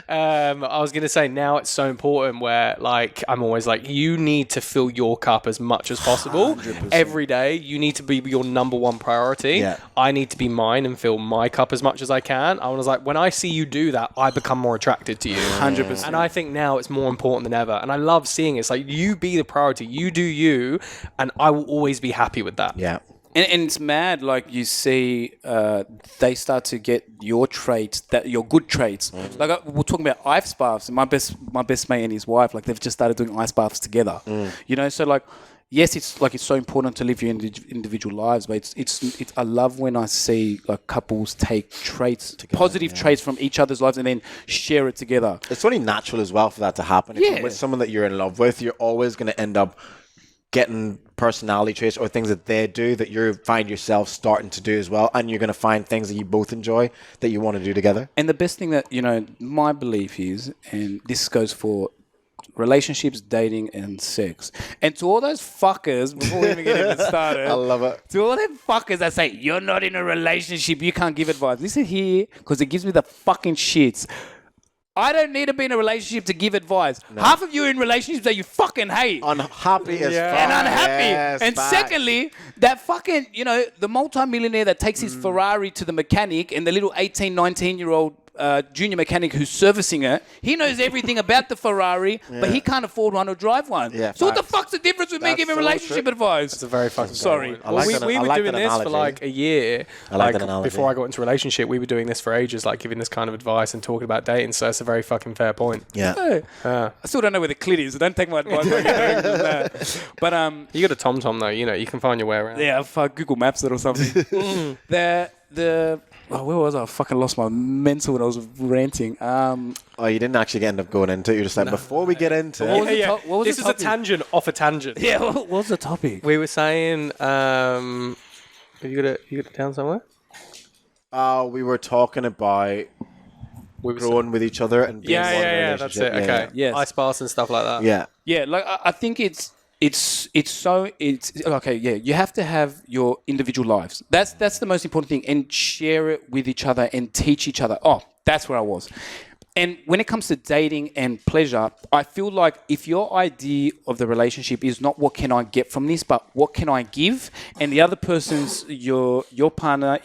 Speaker 3: I was going to say, now it's so important where like I'm always like, you need to fill your cup as much as possible. 100%. Every day. You need to be your number one priority. Yeah. I need to be mine and fill my cup as much as I can. I was like, when I see you do that, I become more attracted to you.
Speaker 1: 100%.
Speaker 3: And I think now it's more important than ever. And I love seeing it. It's like, you be the priority. You do you. And I will always be happy with that.
Speaker 2: Yeah.
Speaker 1: And it's mad, like you see, they start to get your traits, your good traits. Like we're talking about ice baths. And my best mate and his wife, like they've just started doing ice baths together. You know, so like, yes, it's so important to live your individual lives, but it's I love when I see like couples take traits, positive traits from each other's lives, and then share it together.
Speaker 2: It's only natural as well for that to happen. If you're with someone that you're in love with, you're always going to end up getting personality traits or things that they do that you find yourself starting to do as well, and you're going to find things that you both enjoy that you want to do together. And
Speaker 1: the best thing that, you know, my belief is, and this goes for relationships, dating, and sex. And to all those fuckers, before we even get even started,
Speaker 2: I love it.
Speaker 1: To all them fuckers that say, you're not in a relationship, you can't give advice. Listen here, because it gives me the fucking shits. I don't need to be in a relationship to give advice. No. Half of you are in relationships that you fucking hate.
Speaker 2: Unhappy as fuck.
Speaker 1: And unhappy.
Speaker 2: Yes,
Speaker 1: and secondly, that fucking, you know, the multi-millionaire that takes his Ferrari to the mechanic and the little 18, 19-year-old junior mechanic who's servicing it, he knows everything about the Ferrari, but he can't afford one or drive one. Yeah, so what the fuck's the difference with me giving relationship advice?
Speaker 3: That's a very fucking
Speaker 1: sorry.
Speaker 3: We were doing this for like a year.
Speaker 2: I like that analogy.
Speaker 3: Before I got into a relationship, we were doing this for ages, like giving this kind of advice and talking about dating. So that's a very fucking fair point.
Speaker 2: Yeah.
Speaker 1: I still don't know where the clit is, so don't take my advice. But
Speaker 3: you got a TomTom though, you know, you can find your way around.
Speaker 1: Yeah, if I Google Maps it or something. Where was I? I fucking lost my mental when I was ranting.
Speaker 2: You didn't actually end up going into it. You're just like, before we get into
Speaker 3: it. What was this is a tangent off a tangent.
Speaker 1: Yeah, what was the topic?
Speaker 3: We were saying, have you got it down somewhere?
Speaker 2: We were talking about growing with each other and being one relationship.
Speaker 3: That's it. Okay. Yes. Ice baths and stuff like that.
Speaker 2: Yeah.
Speaker 1: Yeah, like I think it's okay. Yeah, you have to have your individual lives. That's the most important thing, and share it with each other and teach each other. Oh, that's where I was. And when it comes to dating and pleasure, I feel like if your idea of the relationship is not what can I get from this, but what can I give, and the other person's your partner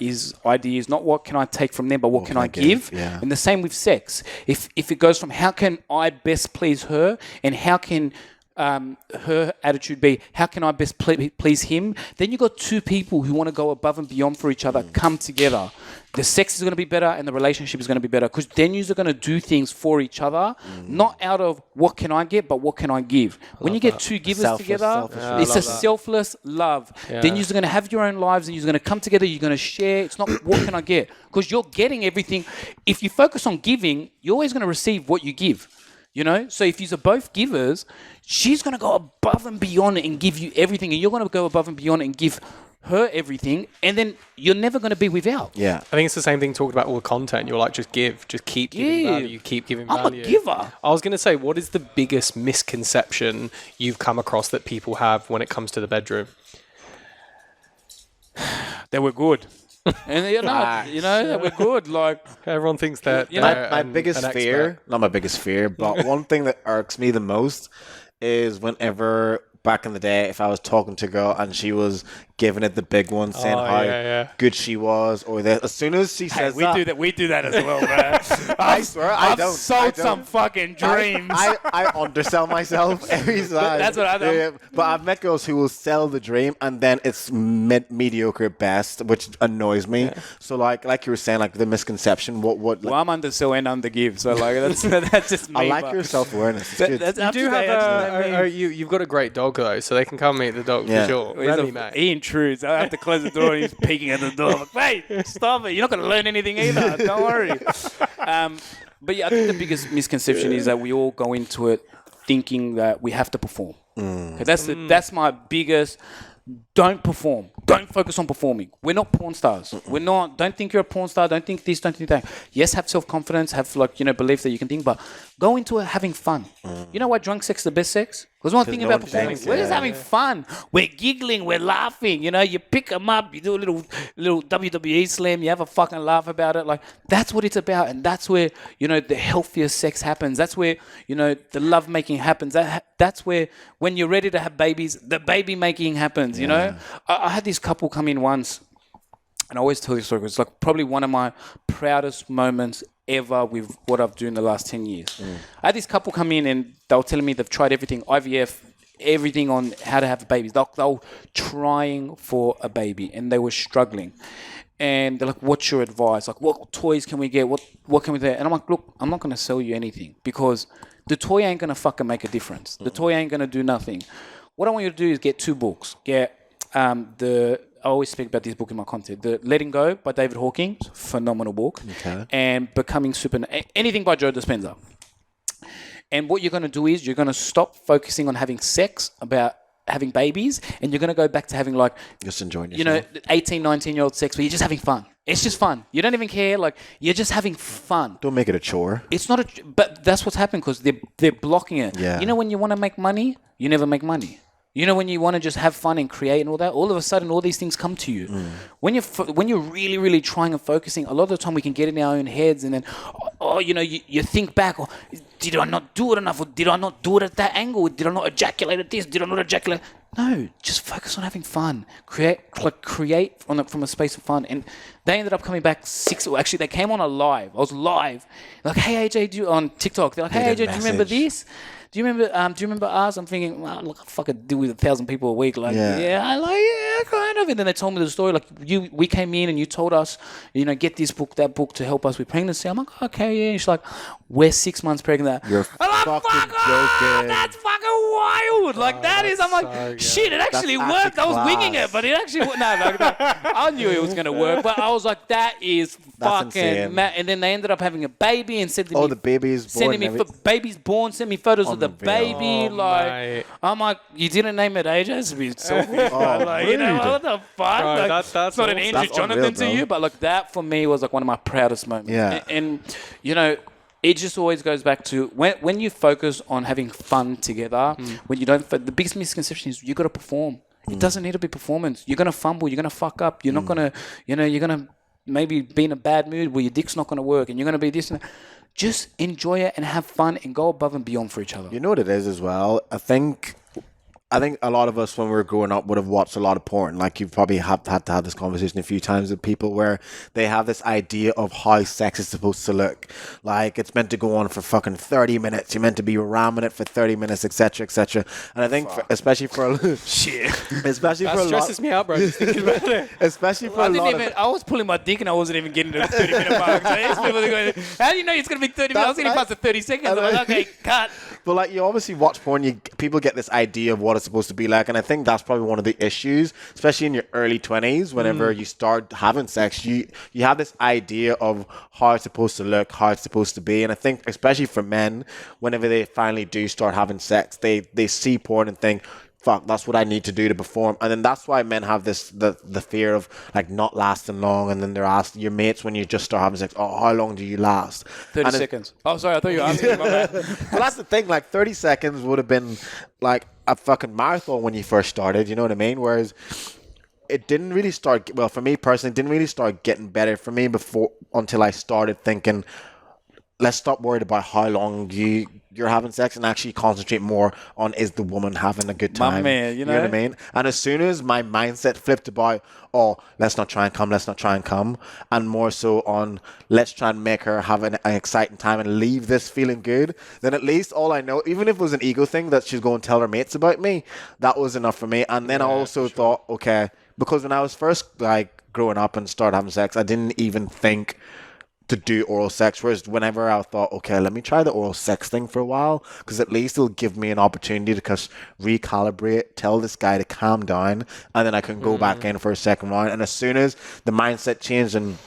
Speaker 1: idea is not what can I take from them, but what can I give. Yeah. And the same with sex. If it goes from how can I best please her and how can her attitude be, how can I best please him? Then you got two people who want to go above and beyond for each other, come together. The sex is going to be better and the relationship is going to be better because then you're going to do things for each other, not out of what can I get, but what can I give. When you get two givers together, it's a selfless love. Yeah. Then you're going to have your own lives and you're going to come together, you're going to share. It's not what can I get, because you're getting everything. If you focus on giving, you're always going to receive what you give. You know, so if you're both givers, she's going to go above and beyond and give you everything, and you're going to go above and beyond and give her everything, and then you're never going to be without.
Speaker 3: Yeah. I think it's the same thing talked about all the content. You're like, just give, just keep giving value, keep giving value.
Speaker 1: I'm a giver.
Speaker 3: I was going to say, what is the biggest misconception you've come across that people have when it comes to the bedroom?
Speaker 1: That we're good. And they're not, that we're good. Like,
Speaker 3: everyone thinks that.
Speaker 2: My biggest fear, not my biggest fear, but one thing that irks me the most is whenever back in the day, if I was talking to a girl and she was giving it the big one, saying how good she was, or that, as soon as she says
Speaker 1: we do that as well, man.
Speaker 2: I swear, I don't.
Speaker 1: Sold some fucking dreams.
Speaker 2: I undersell myself every time.
Speaker 1: That's what I do.
Speaker 2: Yeah, but I've met girls who will sell the dream and then it's mediocre at best, which annoys me. Yeah. So like you were saying, like the misconception, what? Like,
Speaker 1: well, I'm undersell and undergive, so like that's just me.
Speaker 2: I like your self-awareness. It's good.
Speaker 3: You do have you've got a great dog though, so they can come meet the dog for sure.
Speaker 1: Remy, mate. He intrudes. I have to close the door and he's peeking at the door. I'm like, wait, stop it. You're not going to learn anything either. Don't worry. But yeah, I think the biggest misconception is that we all go into it thinking that we have to perform. That's my biggest. Don't perform. Don't focus on performing. We're not porn stars. We're not. Don't think you're a porn star. Don't think this. Don't think that. Yes, have self-confidence. Have belief that you can think. But go into it having fun. You know why drunk sex is the best sex? Because we're not thinking about performing. We're just having fun. We're giggling. We're laughing. You pick them up. You do a little WWE slam. You have a fucking laugh about it. Like that's what it's about, and that's where the healthiest sex happens. That's where the love making happens. That's where when you're ready to have babies, the baby making happens. I had this couple come in once, and I always tell this story because it's like probably one of my proudest moments ever with what I've done in the last 10 years. I had this couple come in and they were telling me they've tried everything, IVF, everything on how to have babies. They were trying for a baby and they were struggling. And they're like, what's your advice? Like, what toys can we get? What can we do? And I'm like, look, I'm not going to sell you anything because the toy ain't going to fucking make a difference. The toy ain't going to do nothing. What I want you to do is get 2 books. Get I always speak about this book in my content. The Letting Go by David Hawkins, phenomenal book. Okay. And Becoming anything by Joe Dispenza. And what you're going to do is you're going to stop focusing on having sex, about having babies, and you're going to go back to having
Speaker 2: just enjoying yourself.
Speaker 1: 18, 19-year-old sex where you're just having fun. It's just fun. You don't even care. Like, you're just having fun.
Speaker 2: Don't make it a chore.
Speaker 1: It's not but that's what's happened because they're blocking it. Yeah. When you want to make money, you never make money. When you want to just have fun and create and all that, all of a sudden all these things come to you. When you're really, really trying and focusing, a lot of the time we can get in our own heads and then, you think back, did I not do it enough? Or did I not do it at that angle? Did I not ejaculate at this? Did I not ejaculate? No, just focus on having fun. Create from a space of fun. And they ended up coming back actually they came on a live. I was live. Like, hey AJ, on TikTok. They're like, hey AJ, do you remember this? Do you remember us? I'm thinking, wow, look, I fucking deal with 1,000 people a week. Like, kind of. And then they told me the story. Like, we came in and you told us, get this book, that book to help us with pregnancy. I'm like, okay, yeah. And she's like, we're 6 months pregnant.
Speaker 2: You're fucking joking.
Speaker 1: That's fucking wild. Like, I'm like, shit, it actually worked. I was winging it, but it actually worked. No, I knew it was going to work. But I was like, that is fucking mad. And then they ended up having a baby and said,
Speaker 2: the baby's born.
Speaker 1: Sending me baby's born, sent me photos of the baby. I'm like, you didn't name it AJ? It's a bit selfish. What the fuck?
Speaker 3: Bro, that's
Speaker 1: it's not an Andrew Jonathan to you, but like that for me was like one of my proudest moments. Yeah. And it just always goes back to when you focus on having fun together, when you don't, the biggest misconception is you got to perform. It doesn't need to be performance. You're going to fumble. You're going to fuck up. You're not going to, you're going to maybe be in a bad mood where your dick's not going to work and you're going to be this and that. Just enjoy it and have fun and go above and beyond for each other.
Speaker 2: You know what it is as well? I think I think a lot of us when we were growing up would have watched a lot of porn. Like you've probably had to have this conversation a few times with people where they have this idea of how sex is supposed to look. Like it's meant to go on for fucking 30 minutes. You're meant to be ramming it for 30 minutes, etc., etc. And I think, especially for
Speaker 1: Shit.
Speaker 2: especially
Speaker 3: That
Speaker 2: for a lot,
Speaker 3: stresses me out, bro. Just thinking about it.
Speaker 2: especially for
Speaker 1: I
Speaker 2: a
Speaker 1: didn't
Speaker 2: lot
Speaker 1: even.
Speaker 2: of.
Speaker 1: I was pulling my dick and I wasn't even getting to the 30-minute mark. So these people are going, how do you know it's going to be 30 minutes? I was getting past the 30 seconds. I'm like, okay, cut.
Speaker 2: But like you obviously watch porn, people get this idea of what it's supposed to be like, and I think that's probably one of the issues, especially in your early 20s. Whenever you start having sex, you have this idea of how it's supposed to look, how it's supposed to be, and I think especially for men, whenever they finally do start having sex, they see porn and think, fuck, that's what I need to do to perform. And then that's why men have the fear of like not lasting long, and then they're asked your mates when you just start having sex, oh, how long do you last?
Speaker 1: 30 seconds. Oh, sorry, I thought you were asking. My bad.
Speaker 2: Well, that's the thing, like 30 seconds would have been like a fucking marathon when you first started, you know what I mean? Whereas it didn't really start, well, for me personally, it didn't really start getting better for me until I started thinking, let's stop worried about how long you're having sex and actually concentrate more on, is the woman having a good time?
Speaker 1: My man, you know
Speaker 2: what I mean? And as soon as my mindset flipped about, oh, let's not try and come, and more so on, let's try and make her have an exciting time and leave this feeling good, then at least all I know, even if it was an ego thing that she's going to tell her mates about me, that was enough for me. And then I also thought, okay, because when I was first like growing up and started having sex, I didn't even think to do oral sex, whereas whenever I thought, okay, let me try the oral sex thing for a while, because at least it'll give me an opportunity to just recalibrate, tell this guy to calm down, and then I can go back in for a second round. And as soon as the mindset changed and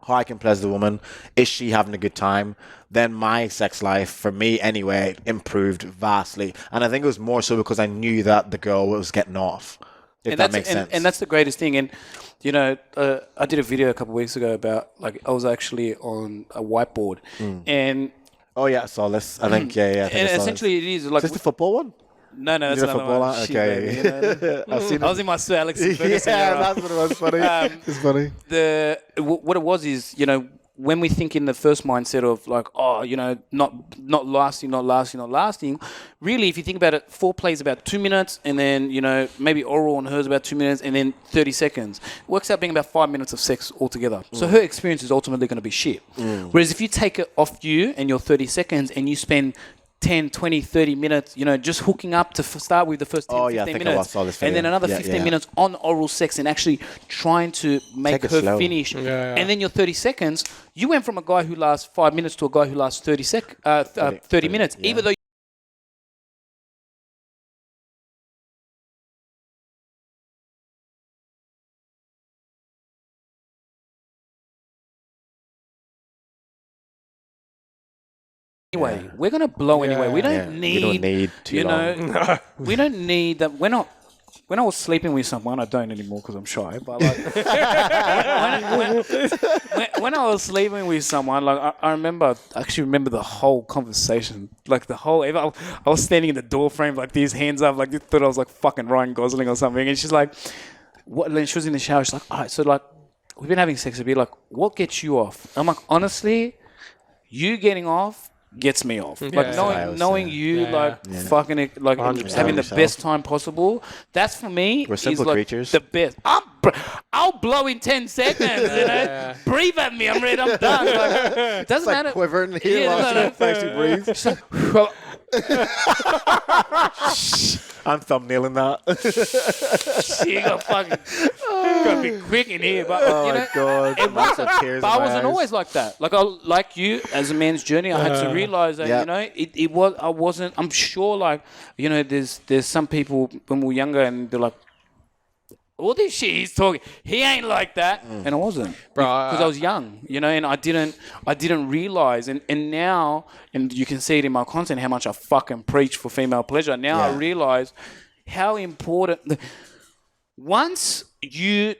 Speaker 2: how I can pleasure the woman, is she having a good time, then my sex life, for me anyway, improved vastly. And I think it was more so because I knew that the girl was getting off, if that makes sense.
Speaker 1: And that's the greatest thing. And you know, I did a video a couple of weeks ago about, like, I was actually on a whiteboard, and
Speaker 2: oh yeah, I saw this. I think I think
Speaker 1: and
Speaker 2: I saw
Speaker 1: essentially
Speaker 2: this.
Speaker 1: it is like,
Speaker 2: Is this the football one?
Speaker 1: no, that's
Speaker 2: You're a
Speaker 1: another one.
Speaker 2: footballer?
Speaker 1: Shit,
Speaker 2: Okay.
Speaker 1: baby, you know?
Speaker 2: I've seen
Speaker 1: I was in my Sir Alex Ferguson
Speaker 2: yeah,
Speaker 1: era.
Speaker 2: that's what it was. Funny. It's funny.
Speaker 1: What it was is, you know, when we think in the first mindset of like, oh, you know, not lasting, really, if you think about it, foreplay is about 2 minutes, and then, you know, maybe oral on her is about 2 minutes, and then 30 seconds. It works out being about 5 minutes of sex altogether. So her experience is ultimately going to be shit. Whereas if you take it off you and your 30 seconds and you spend 10, 20, 30 minutes, you know, just hooking up to start with the first 10, 15 minutes. And then another 15 minutes on oral sex and actually trying to make her
Speaker 2: slow.
Speaker 1: finish. And then your 30 seconds, you went from a guy who lasts 5 minutes to a guy who lasts 30 minutes, even though anyway, we're gonna blow anyway. We don't need
Speaker 2: too
Speaker 1: you
Speaker 2: long.
Speaker 1: know, we don't need that. We're not. When I was sleeping with someone, I don't anymore because I'm shy. But like, when I was sleeping with someone, like I actually remember the whole conversation, like the whole. I was standing in the door frame, like these hands up, like thought I was like fucking Ryan Gosling or something, and she's like, "What?" And she was in the shower. She's like, "All right, so like, we've been having sex a bit. Like, what gets you off?" I'm like, honestly, you getting off gets me off. Like knowing you, fucking it, like
Speaker 3: 100%
Speaker 1: having the
Speaker 2: yourself.
Speaker 1: best time possible. That's for me.
Speaker 2: We're simple
Speaker 1: is like
Speaker 2: creatures.
Speaker 1: The best. I'll blow in 10 seconds. You know, breathe at me. I'm ready. I'm done. Like, it doesn't matter.
Speaker 2: Quivering here while she actually breathes. I'm thumbnailing that.
Speaker 1: She gotta be quick in here, but
Speaker 2: Oh
Speaker 1: you know,
Speaker 2: my god!
Speaker 1: it wasn't,
Speaker 2: Tears
Speaker 1: but
Speaker 2: in
Speaker 1: I
Speaker 2: my
Speaker 1: wasn't
Speaker 2: eyes.
Speaker 1: always like that. Like you, as a man's journey, I had to realize that you know it was. I wasn't. I'm sure, like, you know, there's some people when we were younger and they're like, all this shit he's talking, he ain't like that, and I wasn't, because I was young, you know, and I didn't realize, and now, and you can see it in my content how much I fucking preach for female pleasure. Now I realize how important. Once you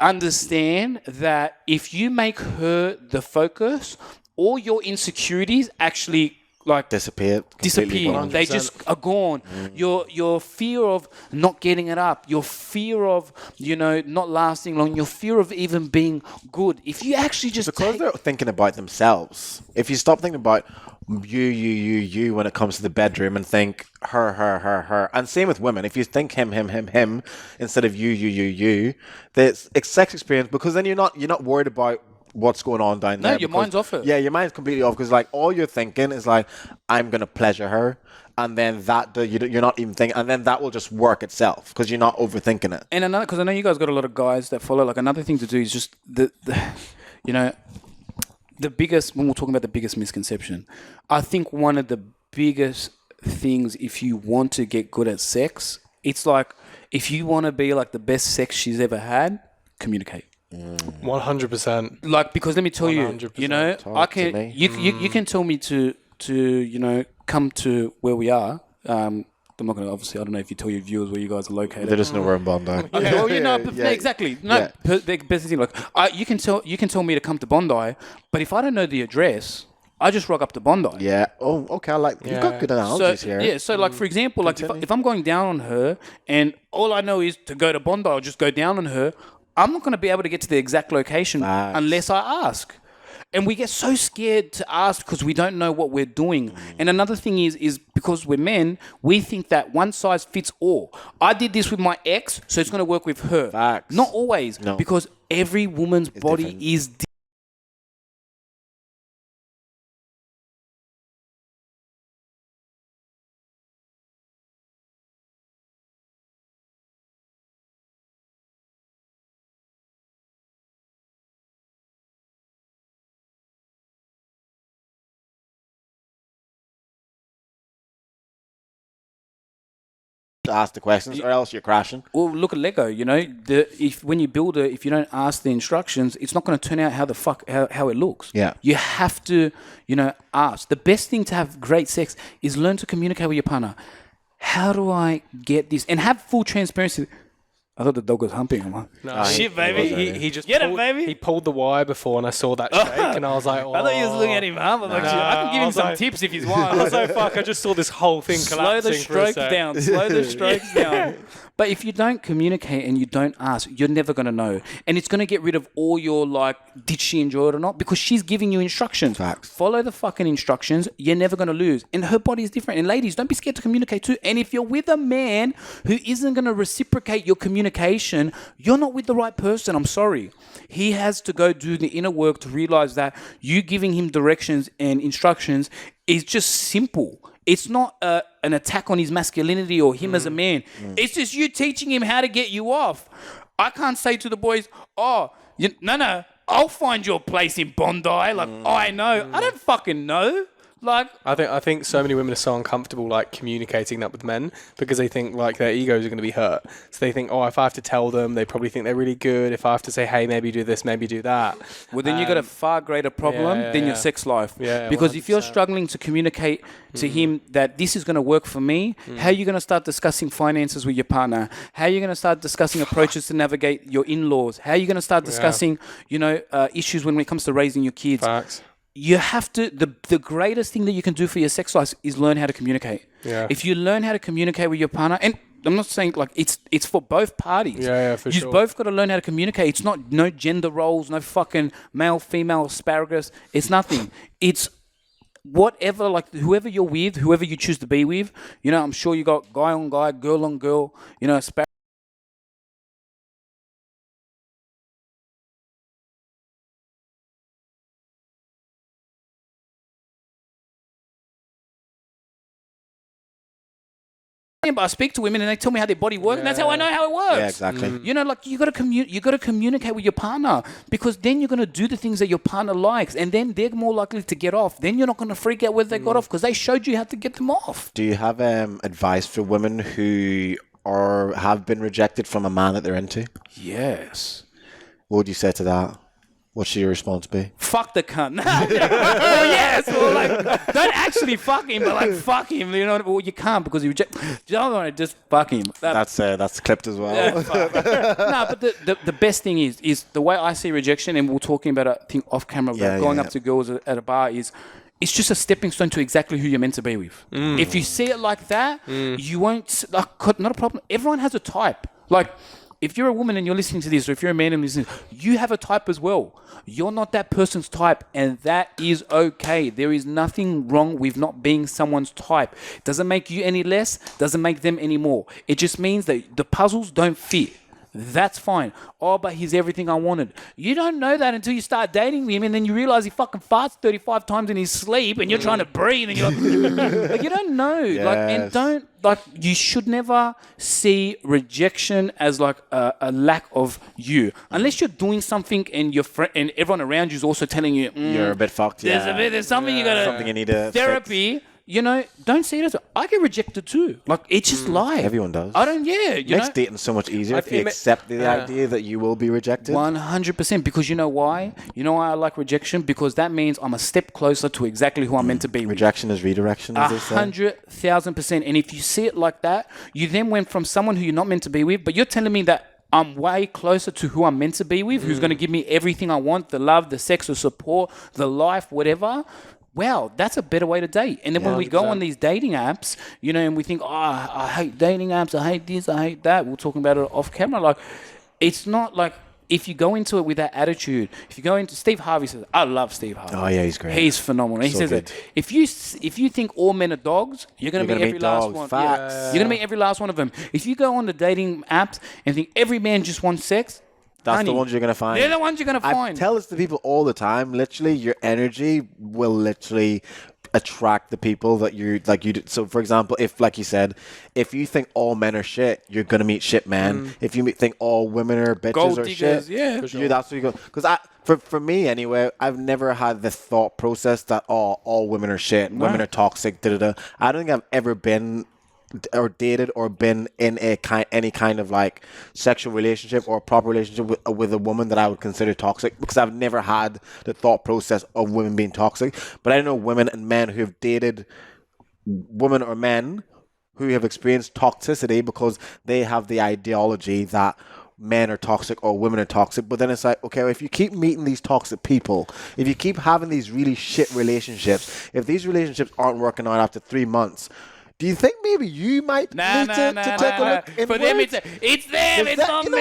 Speaker 1: understand that if you make her the focus, all your insecurities actually like
Speaker 2: disappear.
Speaker 1: They just are gone. Your fear of not getting it up, your fear of not lasting long, your fear of even being good. If you actually just
Speaker 2: because they're thinking about themselves. If you stop thinking about you when it comes to the bedroom and think her, and same with women. If you think him instead of you, it's sex experience, because then you're not worried about what's going on down there.
Speaker 1: No, your mind's off it.
Speaker 2: Yeah, your mind's completely off, because like all you're thinking is like, I'm gonna pleasure her, and then you're not even thinking, and then that will just work itself because you're not overthinking it.
Speaker 1: And another, because I know you guys got a lot of guys that follow. Like another thing to do is just the biggest, when we're talking about the biggest misconception, I think one of the biggest things, if you want to get good at sex, it's like, if you want to be like the best sex she's ever had, communicate.
Speaker 3: 100%.
Speaker 1: Like, because let me tell you,
Speaker 3: 100%.
Speaker 1: I can, you can tell me to come to where we are. I'm not going to, obviously, I don't know if you tell your viewers where you guys are located.
Speaker 2: They just know we're in Bondi.
Speaker 1: Okay, well, exactly. No, the best thing, like, you can tell me to come to Bondi, but if I don't know the address, I just rock up to Bondi.
Speaker 2: Yeah. Oh, okay. I like. You've got good analogies here.
Speaker 1: Yeah. So, like, for example, like if I'm going down on her and all I know is to go to Bondi, I'll just go down on her. I'm not going to be able to get to the exact location unless I ask. And we get so scared to ask because we don't know what we're doing. And another thing is because we're men, we think that one size fits all. I did this with my ex, so it's going to work with her.
Speaker 2: Facts.
Speaker 1: Not always,
Speaker 2: No.
Speaker 1: because every woman's body
Speaker 2: different.
Speaker 1: is different.
Speaker 2: To ask the questions, or else you're crashing.
Speaker 1: Well, look at Lego. When you build it, if you don't ask the instructions, it's not going to turn out how it looks.
Speaker 2: Yeah.
Speaker 1: You have to, ask. The best thing to have great sex is learn to communicate with your partner. How do I get this? And have full transparency. I thought the dog was humping him.
Speaker 3: No,
Speaker 1: Shit, baby.
Speaker 3: He just
Speaker 1: Get it,
Speaker 3: pulled,
Speaker 1: baby.
Speaker 3: He pulled the wire before, and I saw that shake, and I was like, oh.
Speaker 1: I thought you was looking at him hump. I can give him some tips if he's one.
Speaker 3: I was like, fuck, I just saw this whole thing
Speaker 1: Slow
Speaker 3: collapsing
Speaker 1: the strokes down. Slow the strokes down. But if you don't communicate and you don't ask, you're never going to know. And it's going to get rid of all your, like, did she enjoy it or not? Because she's giving you instructions.
Speaker 2: Facts.
Speaker 1: Follow the fucking instructions. You're never going to lose. And her body is different. And ladies, don't be scared to communicate too. And if you're with a man who isn't going to reciprocate your communication, you're not with the right person. I'm sorry. He has to go do the inner work to realize that you giving him directions and instructions is just simple. It's not an attack on his masculinity or him as a man. It's just you teaching him how to get you off. I can't say to the boys, no, I'll find your place in Bondi. Like, I know. I don't fucking know. Like,
Speaker 3: I think so many women are so uncomfortable like communicating that with men because they think like their egos are going to be hurt. So they think, if I have to tell them, they probably think they're really good. If I have to say, hey, maybe do this, maybe do that.
Speaker 1: Well, then you got a far greater problem than your sex life.
Speaker 3: Yeah,
Speaker 1: because if you're
Speaker 3: 100%.
Speaker 1: struggling to communicate to him that this is going to work for me, how are you going to start discussing finances with your partner? How are you going to start discussing approaches to navigate your in-laws? How are you going to start discussing, issues when it comes to raising your kids?
Speaker 3: Facts.
Speaker 1: You have to, the greatest thing that you can do for your sex life is learn how to communicate.
Speaker 3: Yeah.
Speaker 1: If you learn how to communicate with your partner, and I'm not saying like it's for both parties.
Speaker 3: Yeah, for sure.
Speaker 1: You've both got to learn how to communicate. It's not no gender roles, no fucking male, female, asparagus. It's nothing. It's whatever, like whoever you're with, whoever you choose to be with. I'm sure you got guy on guy, girl on girl, asparagus. But I speak to women and they tell me how their body works, and that's how I know how it works.
Speaker 2: Yeah, exactly.
Speaker 1: You got to communicate with your partner, because then you're going to do the things that your partner likes, and then they're more likely to get off. Then you're not going to freak out whether they got off because they showed you how to get them off.
Speaker 2: Do you have advice for women who have been rejected from a man that they're into?
Speaker 1: Yes.
Speaker 2: What would you say to that? What should your response be?
Speaker 1: Fuck the cunt. Well, yes. Well, like, don't actually fuck him, but like fuck him. Well, you can't because you reject. You don't want to just fuck him.
Speaker 2: That's clipped as well.
Speaker 1: No, but the best thing is the way I see rejection, and we're talking about a thing off camera about going up to girls at a bar is it's just a stepping stone to exactly who you're meant to be with. If you see it like that, you won't, like, not a problem. Everyone has a type. Like, if you're a woman and you're listening to this, or if you're a man and listening, you have a type as well. You're not that person's type, and that is okay. There is nothing wrong with not being someone's type. Doesn't make you any less, doesn't make them any more. It just means that the puzzles don't fit. That's fine. Oh, but he's everything I wanted. You don't know that until you start dating him, and then you realize he fucking farts 35 times in his sleep, and you're trying to breathe, and you're like you don't know.
Speaker 2: Yes.
Speaker 1: Like, and don't, like, you should never see rejection as like a lack of you, unless you're doing something and your friend and everyone around you is also telling you
Speaker 2: You're a bit fucked.
Speaker 1: there's something you gotta
Speaker 2: something you need to
Speaker 1: therapy.
Speaker 2: fix.
Speaker 1: You know, don't see it as I get rejected too. Like, it's just life.
Speaker 2: Everyone does.
Speaker 1: I don't. Yeah,
Speaker 2: It
Speaker 1: you
Speaker 2: makes
Speaker 1: know.
Speaker 2: dating so much easier if you
Speaker 3: it ma-
Speaker 2: accept the idea that you will be rejected.
Speaker 1: 100%. Because you know why? You know why I like rejection? Because that means I'm a step closer to exactly who I'm meant to be.
Speaker 2: Rejection is redirection, as they say.
Speaker 1: 100,000%. And if you see it like that, you then went from someone who you're not meant to be with, but you're telling me that I'm way closer to who I'm meant to be with, who's going to give me everything I want, the love, the sex, the support, the life, whatever. Wow, that's a better way to date. And then when we go on these dating apps, you know, and we think, oh, I hate dating apps, I hate this, I hate that. We're talking about it off camera. Like, it's not like, if you go into it with that attitude, if you go into, Steve Harvey says, I love Steve Harvey.
Speaker 2: Oh, yeah, he's great.
Speaker 1: He's phenomenal. He
Speaker 2: So
Speaker 1: says
Speaker 2: good.
Speaker 1: that if you think all men are dogs, you're going to meet every last
Speaker 2: dogs.
Speaker 1: one.
Speaker 2: Facts.
Speaker 1: You're going to meet every last one of them. If you go on the dating apps and think every man just wants sex,
Speaker 2: That's
Speaker 1: honey,
Speaker 2: the ones you're going to find.
Speaker 1: they're the ones you're going to
Speaker 2: I
Speaker 1: find.
Speaker 2: tell this to people all the time. Literally, your energy will literally attract the people that you like. So, for example, if, like you said, if you think all men are shit, you're gonna meet shit men. If you think all women are bitches
Speaker 1: Gold
Speaker 2: or
Speaker 1: diggers,
Speaker 2: shit,
Speaker 1: yeah.
Speaker 2: that's where you go. Because for me anyway, I've never had the thought process that all women are shit, women are toxic. I don't think I've ever been or dated or been in any kind of like sexual relationship or proper relationship with a woman that I would consider toxic, because I've never had the thought process of women being toxic. But I know women and men who have dated women or men who have experienced toxicity because they have the ideology that men are toxic or women are toxic. But then it's like, okay, if you keep meeting these toxic people, if you keep having these really shit relationships, if these relationships aren't working out after 3 months, do you think maybe you might need to take a look inwards?
Speaker 1: For them, it's them. It's not me.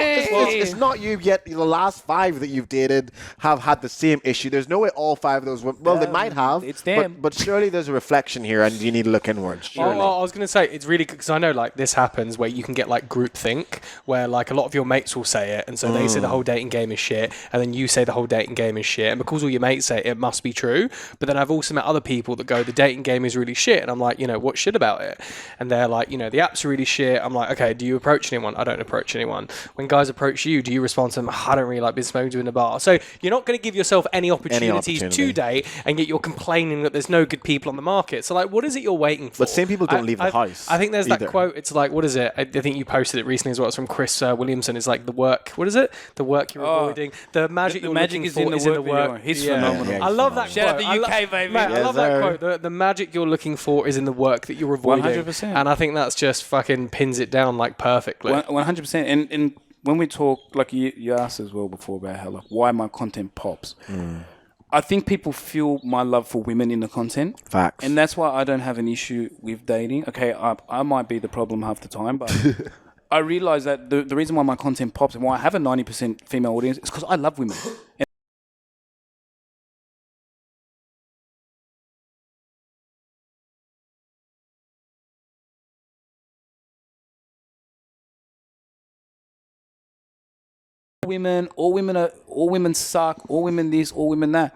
Speaker 2: It's not you yet. The last 5 that you've dated have had the same issue. There's no way all 5 of those women. Well, they might have.
Speaker 1: It's them.
Speaker 2: But surely there's a reflection here, and you need to look inwards. Surely.
Speaker 3: I was going to say, it's really good because I know like this happens where you can get like group think, where like a lot of your mates will say it, and so they say the whole dating game is shit, and then you say the whole dating game is shit, and because all your mates say it must be true. But then I've also met other people that go, the dating game is really shit, and I'm like, what's shit about it? And they're like, the apps are really shit. I'm like, okay, do you approach anyone? I don't approach anyone. When guys approach you, do you respond to them? I don't really like being spoken to in a bar. So you're not going to give yourself any opportunities to date, and yet you're complaining that there's no good people on the market. So like, what is it you're waiting for?
Speaker 2: But same people don't leave the house.
Speaker 3: I think there's
Speaker 2: either.
Speaker 3: that quote. It's like, what is it? I think you posted it recently as well. It's from Chris Williamson. It's like the work. What is it? The work you're avoiding. The magic you're looking for is in the work.
Speaker 1: He's phenomenal.
Speaker 2: Yeah,
Speaker 3: I love that
Speaker 1: Shout out
Speaker 3: quote.
Speaker 1: the UK, baby.
Speaker 3: Mate, I
Speaker 2: Yes,
Speaker 3: love that
Speaker 2: sir.
Speaker 3: quote. The magic you're looking for is in the work that you're avoiding.
Speaker 1: 100%.
Speaker 3: And I think that's just fucking pins it down like perfectly.
Speaker 1: 100%. And when we talk, like you asked as well before about how like why my content pops. I think people feel my love for women in the content.
Speaker 2: Facts.
Speaker 1: And that's why I don't have an issue with dating. Okay, I might be the problem half the time, but I realize that the reason why my content pops and why I have a 90% female audience is because I love women. All women suck, all women this, all women that.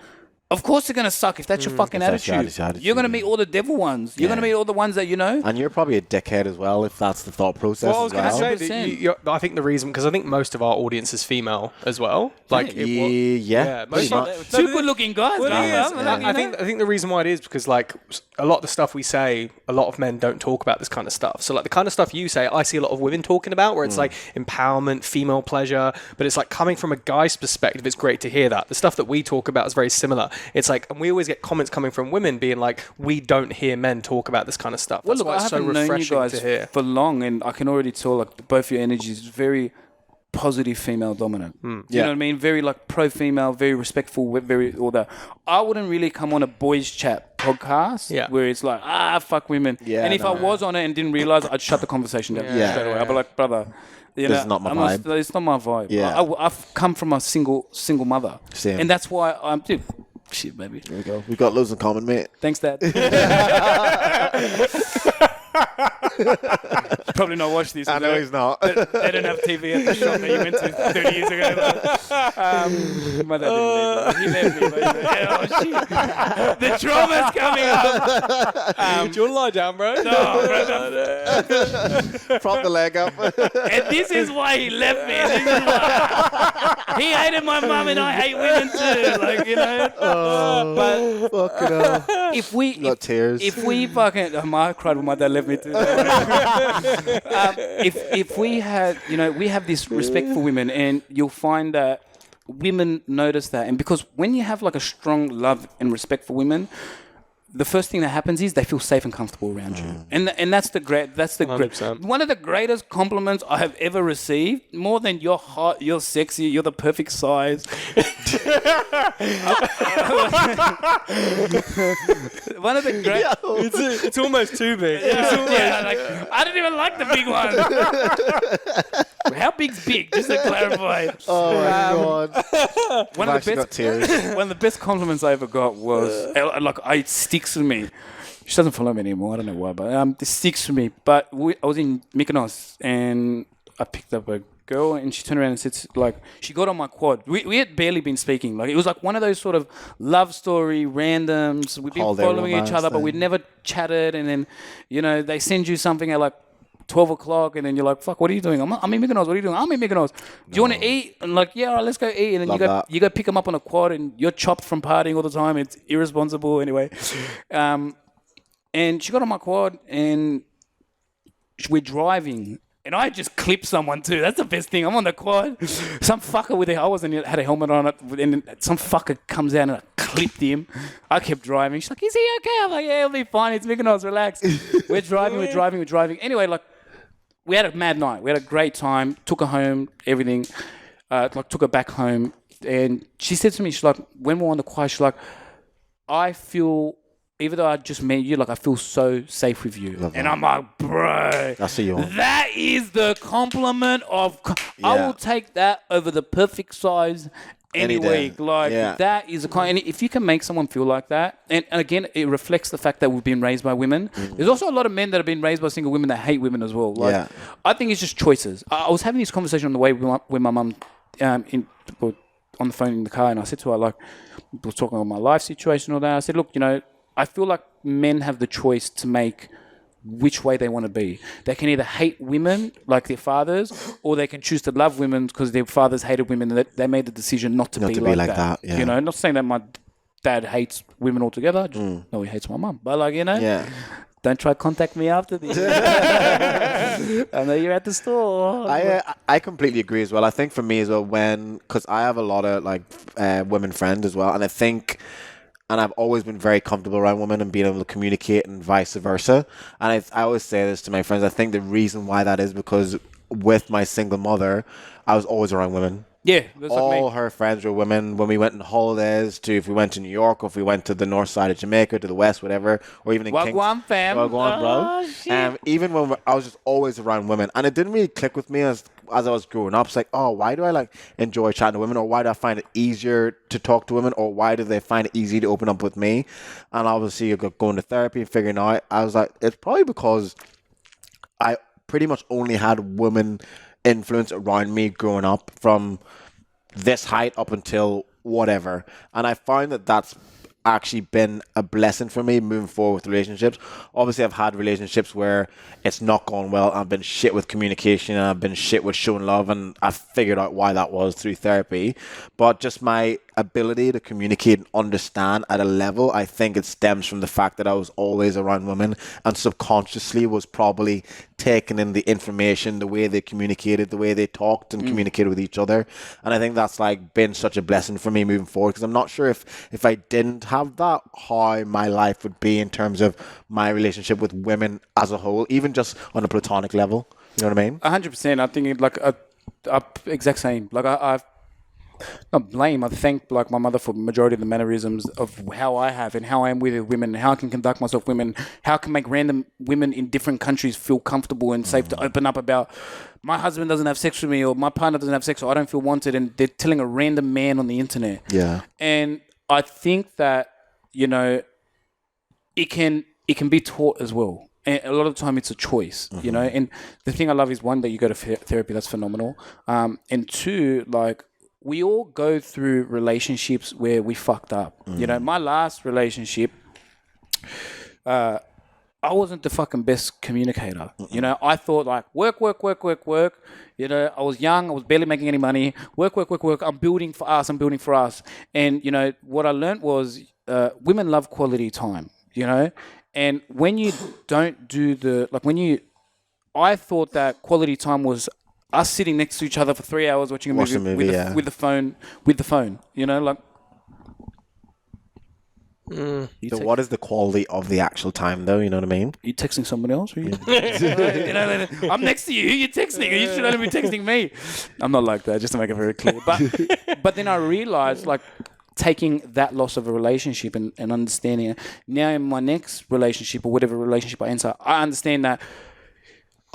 Speaker 1: Of course they're gonna suck if that's your fucking
Speaker 2: that's your
Speaker 1: attitude.
Speaker 2: attitude,
Speaker 1: You're gonna meet all the devil ones. You're gonna meet all the ones that you know.
Speaker 2: And you're probably a dickhead as well if that's the thought process.
Speaker 3: Well, I was going to say,
Speaker 1: 100%.
Speaker 3: I think the reason, because I think most of our audience is female as well. Like,
Speaker 2: yeah,
Speaker 3: most
Speaker 2: pretty
Speaker 3: of-
Speaker 2: much.
Speaker 1: Two good looking guys.
Speaker 3: Well,
Speaker 1: man.
Speaker 3: it is. I think the reason why it is because like a lot of the stuff we say, a lot of men don't talk about this kind of stuff. So like the kind of stuff you say, I see a lot of women talking about, where it's like empowerment, female pleasure, but it's like coming from a guy's perspective. It's great to hear that. The stuff that we talk about is very similar. It's like, and we always get comments coming from women being like, we don't hear men talk about this kind of stuff. That's
Speaker 1: Well, look,
Speaker 3: why
Speaker 1: I
Speaker 3: it's so
Speaker 1: haven't known you
Speaker 3: refreshing
Speaker 1: guys
Speaker 3: to hear.
Speaker 1: for long, and I can already tell like both your energies very positive female dominant. You know
Speaker 2: Yeah.
Speaker 1: what I mean? Very like pro-female, very respectful, very all that. I wouldn't really come on a boys chat podcast where it's like, fuck women.
Speaker 2: Yeah,
Speaker 1: and if I was on it and didn't realize, I'd shut the conversation down straight away. I'd be like, brother, you know,
Speaker 2: This is not my vibe.
Speaker 1: It's not my vibe.
Speaker 2: Yeah.
Speaker 1: I've come from a single mother.
Speaker 2: Same.
Speaker 1: And that's why I'm, dude, shit, baby.
Speaker 2: There we go. We've got loads in common, mate.
Speaker 1: Thanks, Dad. Probably not watch these.
Speaker 2: I know he's not.
Speaker 1: They don't have TV at the shop that you went to 30 years ago. My dad didn't leave. He left me. But, oh, shit. The trauma's coming up.
Speaker 3: Do you want to lie down, bro?
Speaker 1: No, brother.
Speaker 2: Prop the leg up.
Speaker 1: And this is why he left me. This is why. He hated my mum and I hate women too. Like, you know. But
Speaker 2: Fucking hell.
Speaker 1: if we...
Speaker 2: Got tears.
Speaker 1: If we fucking... I cried when my dad left me too. If we had... You know, we have this respect for women, and you'll find that women notice that. And because when you have like a strong love and respect for women, the first thing that happens is they feel safe and comfortable around you, and that's the great. That's the great.
Speaker 3: 100%.
Speaker 1: One of the greatest compliments I have ever received. More than you're hot, you're sexy, you're the perfect size. One of the great.
Speaker 3: It's almost too big.
Speaker 1: Yeah, like, I didn't even like the big one. How big's big? Just to clarify.
Speaker 2: Oh my god.
Speaker 1: One of the
Speaker 2: got
Speaker 1: best.
Speaker 2: tears.
Speaker 1: One of the best compliments I ever got was like it sticks with me. She doesn't follow me anymore. I don't know why, but it sticks with me. But I was in Mykonos and I picked up a girl and she turned around and said, like, she got on my quad. We had barely been speaking. Like, it was like one of those sort of love story randoms. We've been
Speaker 2: Holiday
Speaker 1: following each
Speaker 2: romance
Speaker 1: other, but
Speaker 2: thing.
Speaker 1: we'd never chatted. And then, you know, they send you something at like 12 o'clock and then you're like, fuck, what are you doing? I'm in Mykonos. What are you doing? I'm in Mykonos. Do you want to eat? And like, yeah, all right, let's go eat. And then
Speaker 2: Love
Speaker 1: you go pick them up on a quad and you're chopped from partying all the time. It's irresponsible anyway. And she got on my quad and we're driving. And I just clipped someone too. That's the best thing. I'm on the quad. Some fucker had a helmet on it. And some fucker comes out and I clipped him. I kept driving. She's like, is he okay? I'm like, yeah, he'll be fine. It's Mykonos, relax. We're driving. Anyway, like, we had a mad night. We had a great time. Took her home, everything. Took her back home. And she said to me, she's like, when we're on the quad, she's like, I feel... Even though I just met you, like, I feel so safe with you.
Speaker 2: Love
Speaker 1: and
Speaker 2: that.
Speaker 1: I'm like, bro,
Speaker 2: That's what you want.
Speaker 1: that is the compliment of... I will take that over the perfect size any
Speaker 2: Any day.
Speaker 1: week. Like,
Speaker 2: Yeah.
Speaker 1: that is a... And if you can make someone feel like that, and again, it reflects the fact that we've been raised by women. There's also a lot of men that have been raised by single women that hate women as well. Like,
Speaker 2: Yeah.
Speaker 1: I think it's just choices. I was having this conversation on the way with my mum on the phone in the car, and I said to her, like, we were talking about my life situation and all that. I said, look, you know, I feel like men have the choice to make which way they want to be. They can either hate women like their fathers, or they can choose to love women because their fathers hated women and they made the decision not to be like that.
Speaker 2: yeah.
Speaker 1: You know, not saying that my dad hates women altogether. Just, no, he hates my mum. But like, you know,
Speaker 2: Yeah.
Speaker 1: don't try to contact me after this. I know you're at the store.
Speaker 2: I completely agree as well. I think for me as well, because I have a lot of like women friends as well, and I think, and I've always been very comfortable around women and being able to communicate and vice versa. And I always say this to my friends. I think the reason why that is because with my single mother, I was always around women.
Speaker 1: Yeah, that's like
Speaker 2: All
Speaker 1: me.
Speaker 2: her friends were women. When we went on holidays, if we went to New York, or if we went to the north side of Jamaica, to the west, whatever, or even in
Speaker 1: Wagwan, fam.
Speaker 2: Wagwan, bro.
Speaker 1: Oh, shit.
Speaker 2: Even when I was just always around women, and it didn't really click with me as I was growing up. It's like, oh, why do I like enjoy chatting to women, or why do I find it easier to talk to women, or why do they find it easy to open up with me? And obviously, going to therapy and figuring out, I was like, it's probably because I pretty much only had women influence around me growing up from this height up until whatever, and I find that that's actually been a blessing for me moving forward with relationships. Obviously, I've had relationships where it's not gone well. I've been shit with communication and I've been shit with showing love, and I've figured out why that was through therapy. But just my ability to communicate and understand at a level, I think it stems from the fact that I was always around women and subconsciously was probably taking in the information, the way they communicated, the way they talked and communicated with each other. And I think that's like been such a blessing for me moving forward, because I'm not sure if I didn't have that, how my life would be in terms of my relationship with women as a whole, even just on a platonic level. You know what I mean?
Speaker 1: 100%. I think exact same. Like I've not blame. I thank like my mother for the majority of the mannerisms of how I have and how I am with women, how I can conduct myself with women, how I can make random women in different countries feel comfortable and safe to open up about my husband doesn't have sex with me or my partner doesn't have sex or I don't feel wanted, and they're telling a random man on the internet.
Speaker 2: Yeah.
Speaker 1: And I think that, you know, it can be taught as well. And a lot of the time it's a choice, you know. And the thing I love is, one, that you go to therapy, that's phenomenal. And two, like, we all go through relationships where we fucked up. You know, my last relationship, I wasn't the fucking best communicator. You know, I thought like work. You know, I was young. I was barely making any money. Work. I'm building for us. And, you know, what I learned was women love quality time, you know. And when you don't do I thought that quality time was us sitting next to each other for 3 hours watching a movie, with the phone, you know, like.
Speaker 2: So what is the quality of the actual time, though? You know what I mean?
Speaker 1: You texting someone else? Or you know, I'm next to you. You're texting. You should only be texting me. I'm not like that, just to make it very clear. But then I realized, like, taking that loss of a relationship and understanding it. Now in my next relationship or whatever relationship I enter, I understand that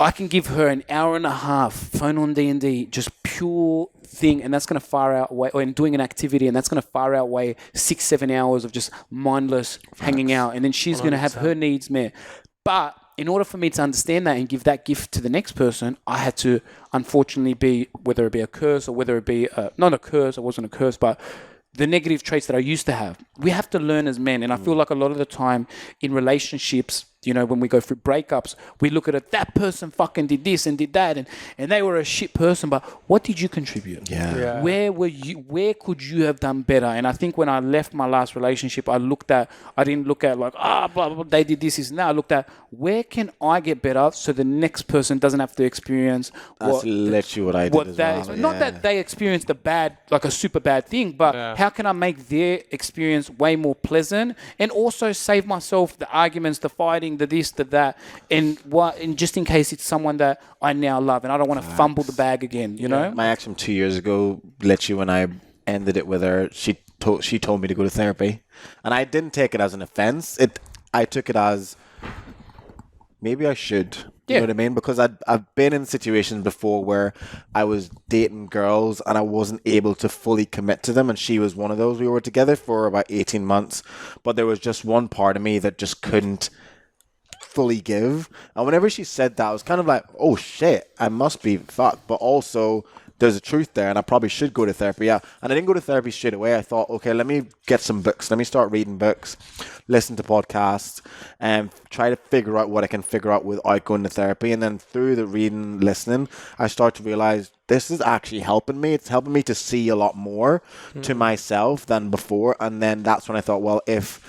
Speaker 1: I can give her an hour and a half, phone on D&D, just pure thing, and that's going to far outweigh, or in doing an activity, and that's going to far outweigh 6-7 hours of just mindless hanging out, and then she's going to have her needs met. But in order for me to understand that and give that gift to the next person, I had to, unfortunately, be, whether it be a curse or whether it be, not a curse, it wasn't a curse, but the negative traits that I used to have. We have to learn as men, and I feel like a lot of the time in relationships, you know, when we go through breakups, we look at it, that person fucking did this and did that, and they were a shit person, but what did you contribute?
Speaker 2: Yeah.
Speaker 1: Where could you have done better? And I think when I left my last relationship, I didn't look at like, blah, blah, blah, they did this and that. I looked at, where can I get better so the next person doesn't have to experience
Speaker 2: That's literally what I did as well.
Speaker 1: Not that they experienced a bad, like a super bad thing, but how can I make their experience way more pleasant and also save myself the arguments, the fighting, the this, the that, and just in case it's someone that I now love and I don't want to fumble the bag again, you know?
Speaker 2: My ex from 2 years ago, literally when I ended it with her, she told me to go to therapy, and I didn't take it as an offense. I took it as maybe I should. You know what I mean? Because I've been in situations before where I was dating girls and I wasn't able to fully commit to them, and she was one of those. We were together for about 18 months, but there was just one part of me that just couldn't fully give. And whenever she said that, I was kind of like, oh shit, I must be fucked. But also, there's a truth there, and I probably should go to therapy. Yeah. And I didn't go to therapy straight away. I thought, okay, let me get some books. Let me start reading books, listen to podcasts, and try to figure out what I can figure out without going to therapy. And then through the reading, listening, I start to realize this is actually helping me. It's helping me to see a lot more to myself than before. And then that's when I thought, well, if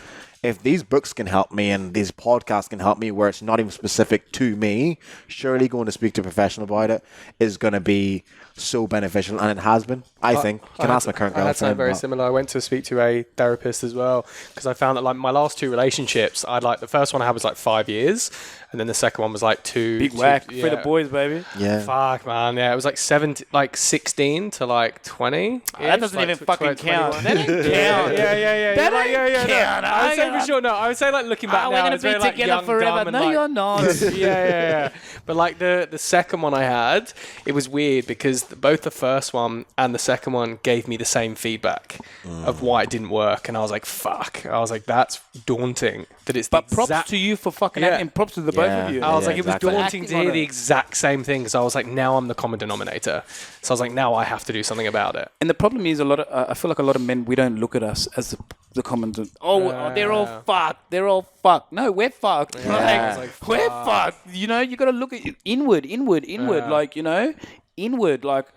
Speaker 2: these books can help me and these podcasts can help me where it's not even specific to me, surely going to speak to a professional about it is going to be so beneficial, and it has been, I think. You can ask my current girlfriend.
Speaker 3: I had something very similar. I went to speak to a therapist as well, because I found that like my last two relationships, the first one I had was like 5 years, and then the second one was like
Speaker 1: Big whack for the boys, baby.
Speaker 2: Yeah.
Speaker 3: Fuck, man. Yeah, it was like 16 to like 20.
Speaker 1: That doesn't even fucking count. That doesn't count.
Speaker 3: Yeah.
Speaker 1: That doesn't count.
Speaker 3: I would say for sure. No, I would say like looking back now,
Speaker 1: we're gonna
Speaker 3: it's
Speaker 1: be
Speaker 3: very, like,
Speaker 1: together
Speaker 3: young,
Speaker 1: forever.
Speaker 3: dumb, and,
Speaker 1: No,
Speaker 3: like,
Speaker 1: you're not.
Speaker 3: Yeah. But like the second one I had, it was weird because both the first one and the second one gave me the same feedback of why it didn't work, and I was like, fuck. I was like, that's daunting. That it's
Speaker 1: But props to you for fucking acting. Props to the both of you.
Speaker 3: I was like,
Speaker 2: exactly.
Speaker 3: it was daunting to hear the exact same thing, because I was like, now I'm the common denominator. So I was like, now I have to do something about it.
Speaker 1: And the problem is I feel like a lot of men, we don't look at us as the common. They're all fucked. They're all fucked. No, we're fucked. We're fucked. You know, you got to look at inward. Like, you know, inward. Like,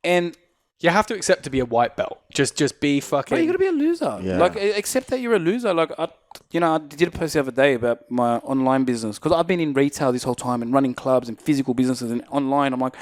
Speaker 1: and
Speaker 3: you have to accept to be a white belt. Just be fucking.
Speaker 1: Bro, you got to be a loser.
Speaker 2: Yeah.
Speaker 1: Like, accept that you're a loser. Like, I did a post the other day about my online business, because I've been in retail this whole time and running clubs and physical businesses and online. I'm like,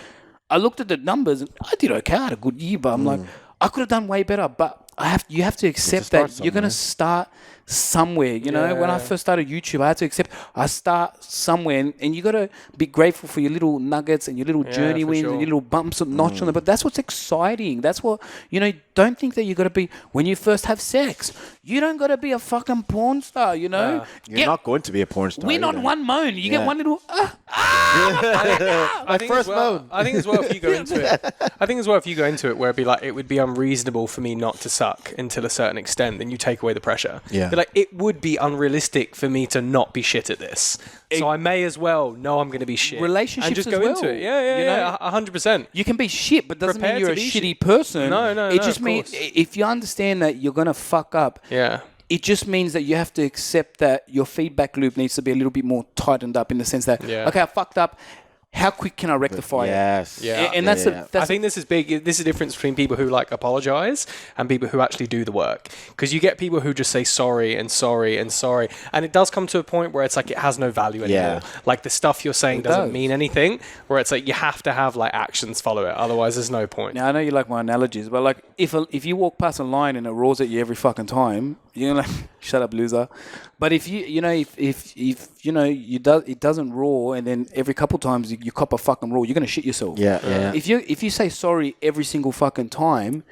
Speaker 1: I looked at the numbers and I did okay. I had a good year, but I'm like, I could have done way better. But you have to accept
Speaker 2: start
Speaker 1: that you're going to start somewhere. You know, when I first started YouTube, I had to accept I start somewhere, and you got to be grateful for your little nuggets and your little journey
Speaker 3: for
Speaker 1: wins
Speaker 3: sure.
Speaker 1: and your little bumps and notch on it. But that's what's exciting. That's what, you know, don't think that you got to be, when you first have sex, you don't got to be a fucking porn star, you know?
Speaker 2: You're not going to be a porn star.
Speaker 1: Win on
Speaker 2: either.
Speaker 1: one moan. You get one little,
Speaker 3: I think
Speaker 4: first
Speaker 3: as well,
Speaker 4: moan.
Speaker 3: I think as well if you go into it. I think as well if you go into it where it'd be like, it would be unreasonable for me not to suck until a certain extent. Then you take away the pressure.
Speaker 2: Yeah.
Speaker 3: But like, it would be unrealistic for me to not be shit at this. So I may as well know I'm going to be shit.
Speaker 1: Relationships
Speaker 3: and just
Speaker 1: as
Speaker 3: go
Speaker 1: well,
Speaker 3: into it. Yeah,
Speaker 1: you know?
Speaker 3: 100%.
Speaker 1: you can be shit, but doesn't
Speaker 3: Prepare
Speaker 1: mean you're
Speaker 3: to
Speaker 1: a
Speaker 3: be
Speaker 1: shitty person.
Speaker 3: No,
Speaker 1: It
Speaker 3: no,
Speaker 1: just
Speaker 3: of
Speaker 1: means
Speaker 3: course.
Speaker 1: if you understand that you're going to fuck up,
Speaker 3: Yeah.
Speaker 1: it just means that you have to accept that your feedback loop needs to be a little bit more tightened up in the sense that, okay, I fucked up. How quick can I rectify it?
Speaker 2: Yes.
Speaker 3: Yeah.
Speaker 1: And that's
Speaker 3: I think this is big. This is the difference between people who like apologize and people who actually do the work. Because you get people who just say sorry and sorry and sorry, and it does come to a point where it's like it has no value anymore. Like the stuff you're saying doesn't mean anything. Where it's like you have to have like actions follow it, otherwise there's no point.
Speaker 1: Now I know you like my analogies, but like if you walk past a lion and it roars at you every fucking time, you're like, shut up, loser. But if if you know it doesn't roar, and then every couple times you cop a fucking roar, you're gonna shit yourself.
Speaker 2: Yeah.
Speaker 1: If you say sorry every single fucking time,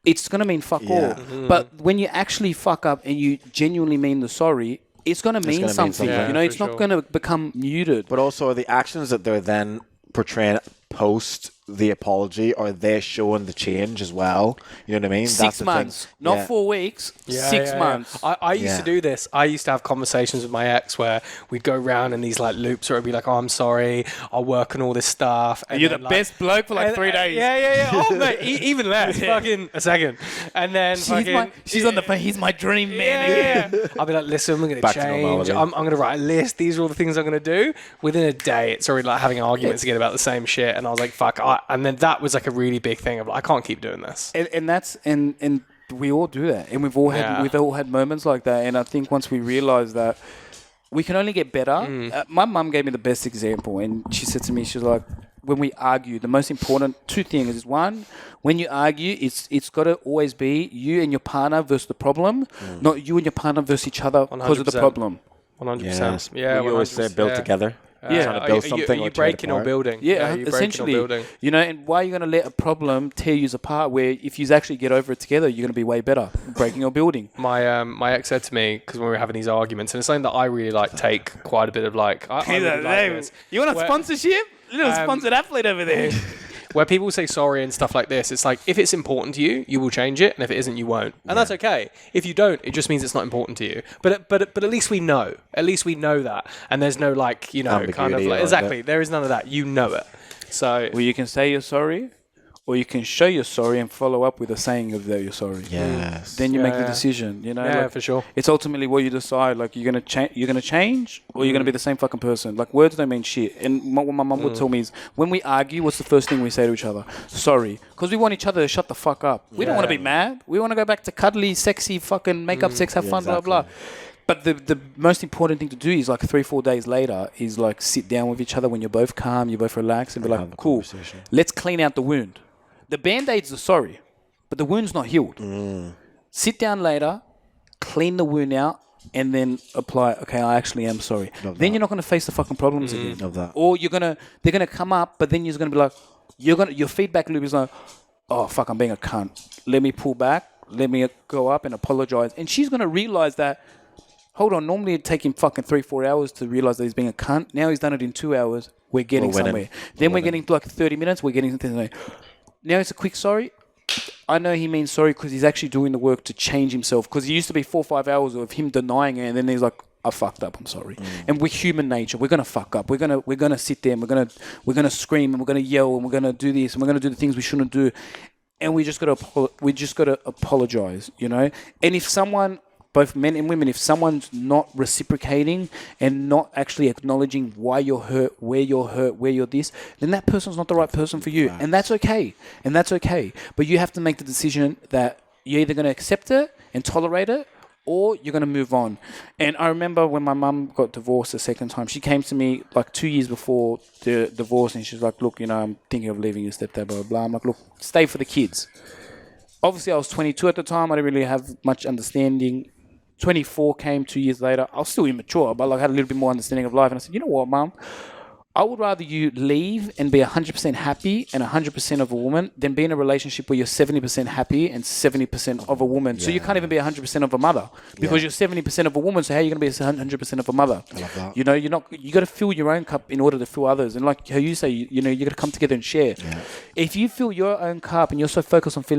Speaker 1: it's gonna mean fuck all.
Speaker 2: Mm-hmm.
Speaker 1: But when you actually fuck up and you genuinely mean the sorry, it's gonna mean
Speaker 2: gonna mean
Speaker 1: something.
Speaker 2: something.
Speaker 1: You know,
Speaker 3: Yeah,
Speaker 1: it's
Speaker 3: for
Speaker 1: not
Speaker 3: sure.
Speaker 1: gonna become muted.
Speaker 2: But also the actions that they're then portraying post the apology, or they're showing the change as well. You know what I mean?
Speaker 1: 6 months, not 4 weeks. 6 months.
Speaker 3: I used to do this. I used to have conversations with my ex where we'd go round in these like loops where it'd be like, oh, I'm sorry, I'll work on all this stuff. And
Speaker 1: You're
Speaker 3: then,
Speaker 1: the
Speaker 3: like,
Speaker 1: best bloke for like 3 days.
Speaker 3: Yeah. Oh, mate, even less. Fucking a second. And then
Speaker 1: She's on the phone. He's my dream man.
Speaker 3: yeah. I'll be like, listen, I'm going to
Speaker 2: Back to
Speaker 3: change.
Speaker 2: normality.
Speaker 3: I'm going to write a list. These are all the things I'm going to do. Within a day, it's already like having arguments again about the same shit. And I was like, fuck. And then that was like a really big thing of like, I can't keep doing this.
Speaker 1: And that's and we all do that, and we've all had moments like that. And I think once we realize that we can only get better. My mum gave me the best example, and she said to me, she's like, when we argue, the most important 2 things is, one, when you argue, it's got to always be you and your partner versus the problem, not you and your partner versus each other because of the
Speaker 3: 100%.
Speaker 1: problem.
Speaker 3: 100%.
Speaker 2: Yes.
Speaker 3: Yeah,
Speaker 2: We always say
Speaker 3: 100%,
Speaker 2: build
Speaker 3: yeah.
Speaker 2: together.
Speaker 1: Yeah.
Speaker 2: Trying to build something
Speaker 3: Are you
Speaker 2: or tear it
Speaker 3: breaking or
Speaker 2: apart.
Speaker 3: building?
Speaker 1: Yeah,
Speaker 3: you're breaking or
Speaker 1: essentially.
Speaker 3: building.
Speaker 1: You know, and why are you going to let a problem tear you apart? Where if you actually get over it together, you're going to be way better, breaking or building.
Speaker 3: My ex said to me, because when we were having these arguments, and it's something that I really like take quite a bit of like. I really like this.
Speaker 1: You want a
Speaker 3: Where-
Speaker 1: sponsorship? Little sponsored athlete over there.
Speaker 3: Where people say sorry and stuff like this, it's like, if it's important to you, you will change it, and if it isn't, you won't, and that's okay. If you don't, it just means it's not important to you. But at least we know. At least we know that, and there's no like kind of
Speaker 2: Ambiguity
Speaker 3: like
Speaker 2: or
Speaker 3: exactly. There is none of that. You know it. So
Speaker 1: Well, you can say you're sorry, or you can show you're sorry and follow up with a saying of that you're sorry.
Speaker 2: Yes.
Speaker 1: Then you make the
Speaker 3: Yeah.
Speaker 1: decision. You know,
Speaker 3: yeah,
Speaker 1: like,
Speaker 3: for sure.
Speaker 1: it's ultimately what you decide. Like you're gonna change, or you're gonna be the same fucking person. Like words don't mean shit. And what my mum would tell me is, when we argue, what's the first thing we say to each other? Sorry, because we want each other to shut the fuck up. We don't want to be mad. We want to go back to cuddly, sexy, fucking make up sex, have fun,
Speaker 2: exactly.
Speaker 1: blah blah. But the most important thing to do is like 3-4 days later is like sit down with each other when you're both calm, you're both relaxed, and be
Speaker 2: have
Speaker 1: like,
Speaker 2: a
Speaker 1: cool,
Speaker 2: conversation.
Speaker 1: let's clean out the wound. The band-aids are sorry, but the wound's not healed. Sit down later, clean the wound out, and then apply, okay, I actually am sorry. Then you're not going to face the fucking problems again.
Speaker 2: Love that.
Speaker 1: Or they're going to come up, but then you're going to be like, your feedback loop is like, oh, fuck, I'm being a cunt. Let me pull back. Let me go up and apologize. And she's going to realize that, hold on, normally it'd take him fucking 3-4 hours to realize that he's being a cunt. Now he's done it in 2 hours. We're getting
Speaker 2: We're winning.
Speaker 1: somewhere. Then we're getting to like 30 minutes. We're getting something like, now it's a quick sorry. I know he means sorry because he's actually doing the work to change himself. Because it used to be 4 or 5 hours of him denying it, and then he's like, "I fucked up. I'm sorry." And we're human nature. We're gonna fuck up. We're gonna sit there and we're gonna scream and we're gonna yell and we're gonna do this and we're gonna do the things we shouldn't do. And we just gotta apologize, you know. And if someone, both men and women, if someone's not reciprocating and not actually acknowledging why you're hurt, where you're this, then that person's not the right person for you. And that's okay. But you have to make the decision that you're either going to accept it and tolerate it, or you're going to move on. And I remember when my mum got divorced the second time, she came to me like 2 years before the divorce, and she's like, look, you know, I'm thinking of leaving your stepdad, blah, blah, blah. I'm like, look, stay for the kids. obviously I was 22 at the time. I didn't really have much understanding. 24 came 2 years later. I was still immature, but like I had a little bit more understanding of life. And I said, you know what, Mum? I would rather you leave and be 100% happy and 100% of a woman than be in a relationship where you're 70% happy and 70% of a woman. Yeah. So you can't even be 100% of a mother because you're 70% of a woman. So how are you going to be 100% of a mother?
Speaker 2: I love that.
Speaker 1: You know, you got to fill your own cup in order to fill others. And like how you say, you know, you got to come together and share. Yeah. If you fill your own cup and you're so focused on filling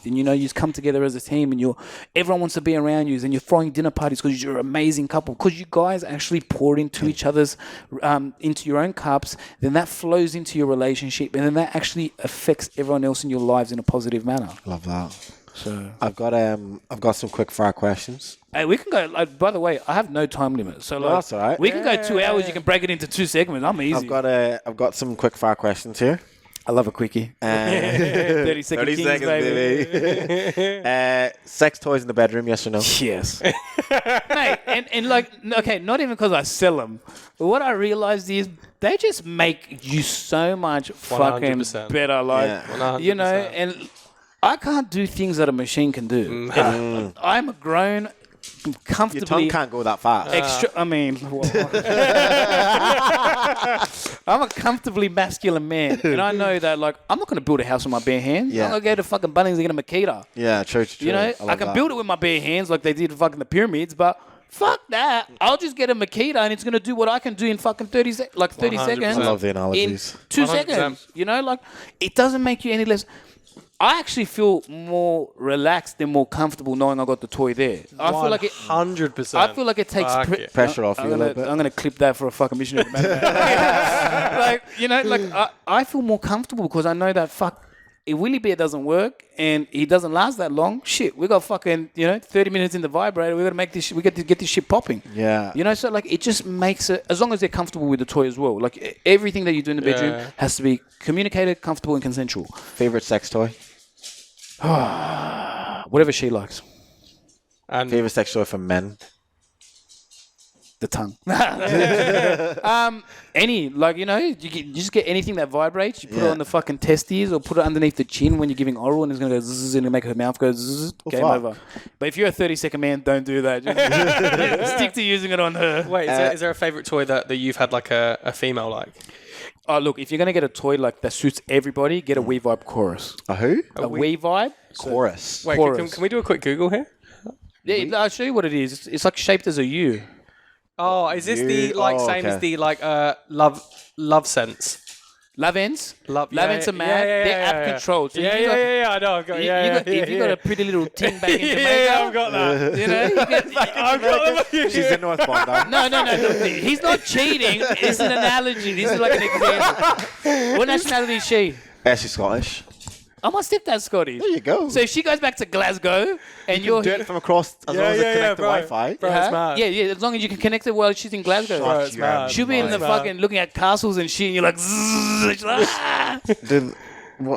Speaker 1: and you know, you just come together as a team and everyone wants to be around you and you're throwing dinner parties because you're an amazing couple, because you guys actually pour into each other's into your own cups, then that flows into your relationship and then that actually affects everyone else in your lives in a positive manner.
Speaker 2: Love that. So I've got some quick fire questions.
Speaker 1: Hey, we can go. Like, by the way, I have no time limit, so like,
Speaker 2: that's all right.
Speaker 1: We can go 2 hours. You can break it into 2 segments. I'm easy.
Speaker 2: I've got some quick fire questions here.
Speaker 1: I love a quickie. 30 seconds,
Speaker 2: baby. Sex toys in the bedroom, yes or no?
Speaker 1: Yes. Mate, and like, okay, not even because I sell them. But what I realized is they just make you so much
Speaker 3: 100%.
Speaker 1: fucking better. Like, you know, and I can't do things that a machine can do. I'm a grown, comfortably.
Speaker 2: Your tongue can't go that fast.
Speaker 1: I mean, I'm a comfortably masculine man, and I know that. Like, I'm not going to build a house with my bare hands. I'm going to go to fucking Bunnings and get a Makita.
Speaker 2: Yeah, true.
Speaker 1: You know, I can build it with my bare hands, like they did fucking the pyramids, but. Fuck that. I'll just get a Makita and it's going to do what I can do in fucking 30 seconds.
Speaker 2: I love the analogies.
Speaker 1: In 2 seconds. You know, like, it doesn't make you any less. I actually feel more relaxed and more comfortable knowing I got the toy there. I feel like it
Speaker 3: 100%.
Speaker 1: I feel like it takes
Speaker 2: pressure off you a little bit.
Speaker 1: I'm going to clip that for a fucking missionary. Like, you know, like I feel more comfortable because I know that if Willy Bear doesn't work and he doesn't last that long, shit, we got fucking, 30 minutes in the vibrator. We got to make this. We got to get this shit popping.
Speaker 2: Yeah.
Speaker 1: You know, so like it just makes it, as long as they're comfortable with the toy as well. Like everything that you do in the bedroom has to be communicated, comfortable, and consensual.
Speaker 2: Favorite sex toy?
Speaker 1: Whatever she likes.
Speaker 3: And
Speaker 2: favorite sex toy for men?
Speaker 1: The tongue. Any, like, you just get anything that vibrates. You put it on the fucking testes or put it underneath the chin when you're giving oral and it's going to go zzz and make her mouth go zzz. Game over. But if you're a 30-second man, don't do that. Just stick to using it on her.
Speaker 3: Wait, is there a favourite toy that you've had like a female like?
Speaker 1: Oh, look, if you're going to get a toy like that suits everybody, get a Wii Vibe Chorus.
Speaker 2: A who?
Speaker 1: A Wii Vibe
Speaker 2: Chorus.
Speaker 3: Wait,
Speaker 1: Chorus.
Speaker 3: Can we do a quick Google here?
Speaker 1: Yeah, I'll show you what it is. It's like shaped as a U.
Speaker 3: Oh, is this the same as the love sense?
Speaker 1: Love ends?
Speaker 3: Love
Speaker 1: ends are mad. They're app controlled. So
Speaker 3: I know.
Speaker 1: If you got a pretty little ting back into
Speaker 3: I've got that.
Speaker 1: You know,
Speaker 3: I've got that.
Speaker 2: She's in North Bondi.
Speaker 1: No. He's not cheating. It's an analogy. This is like an example. What nationality is she?
Speaker 2: She's Scottish.
Speaker 1: Oh, my stepdad's Scottish.
Speaker 2: There you go.
Speaker 1: So if she goes back to Glasgow and
Speaker 2: you can do it from across as long as it connects to Wi-Fi.
Speaker 3: Bro, it's mad.
Speaker 1: Yeah, as long as you can connect it while she's in Glasgow.
Speaker 3: Bro, it's mad.
Speaker 1: She'll be in the fucking looking at castles and shit, and you're like, zzz,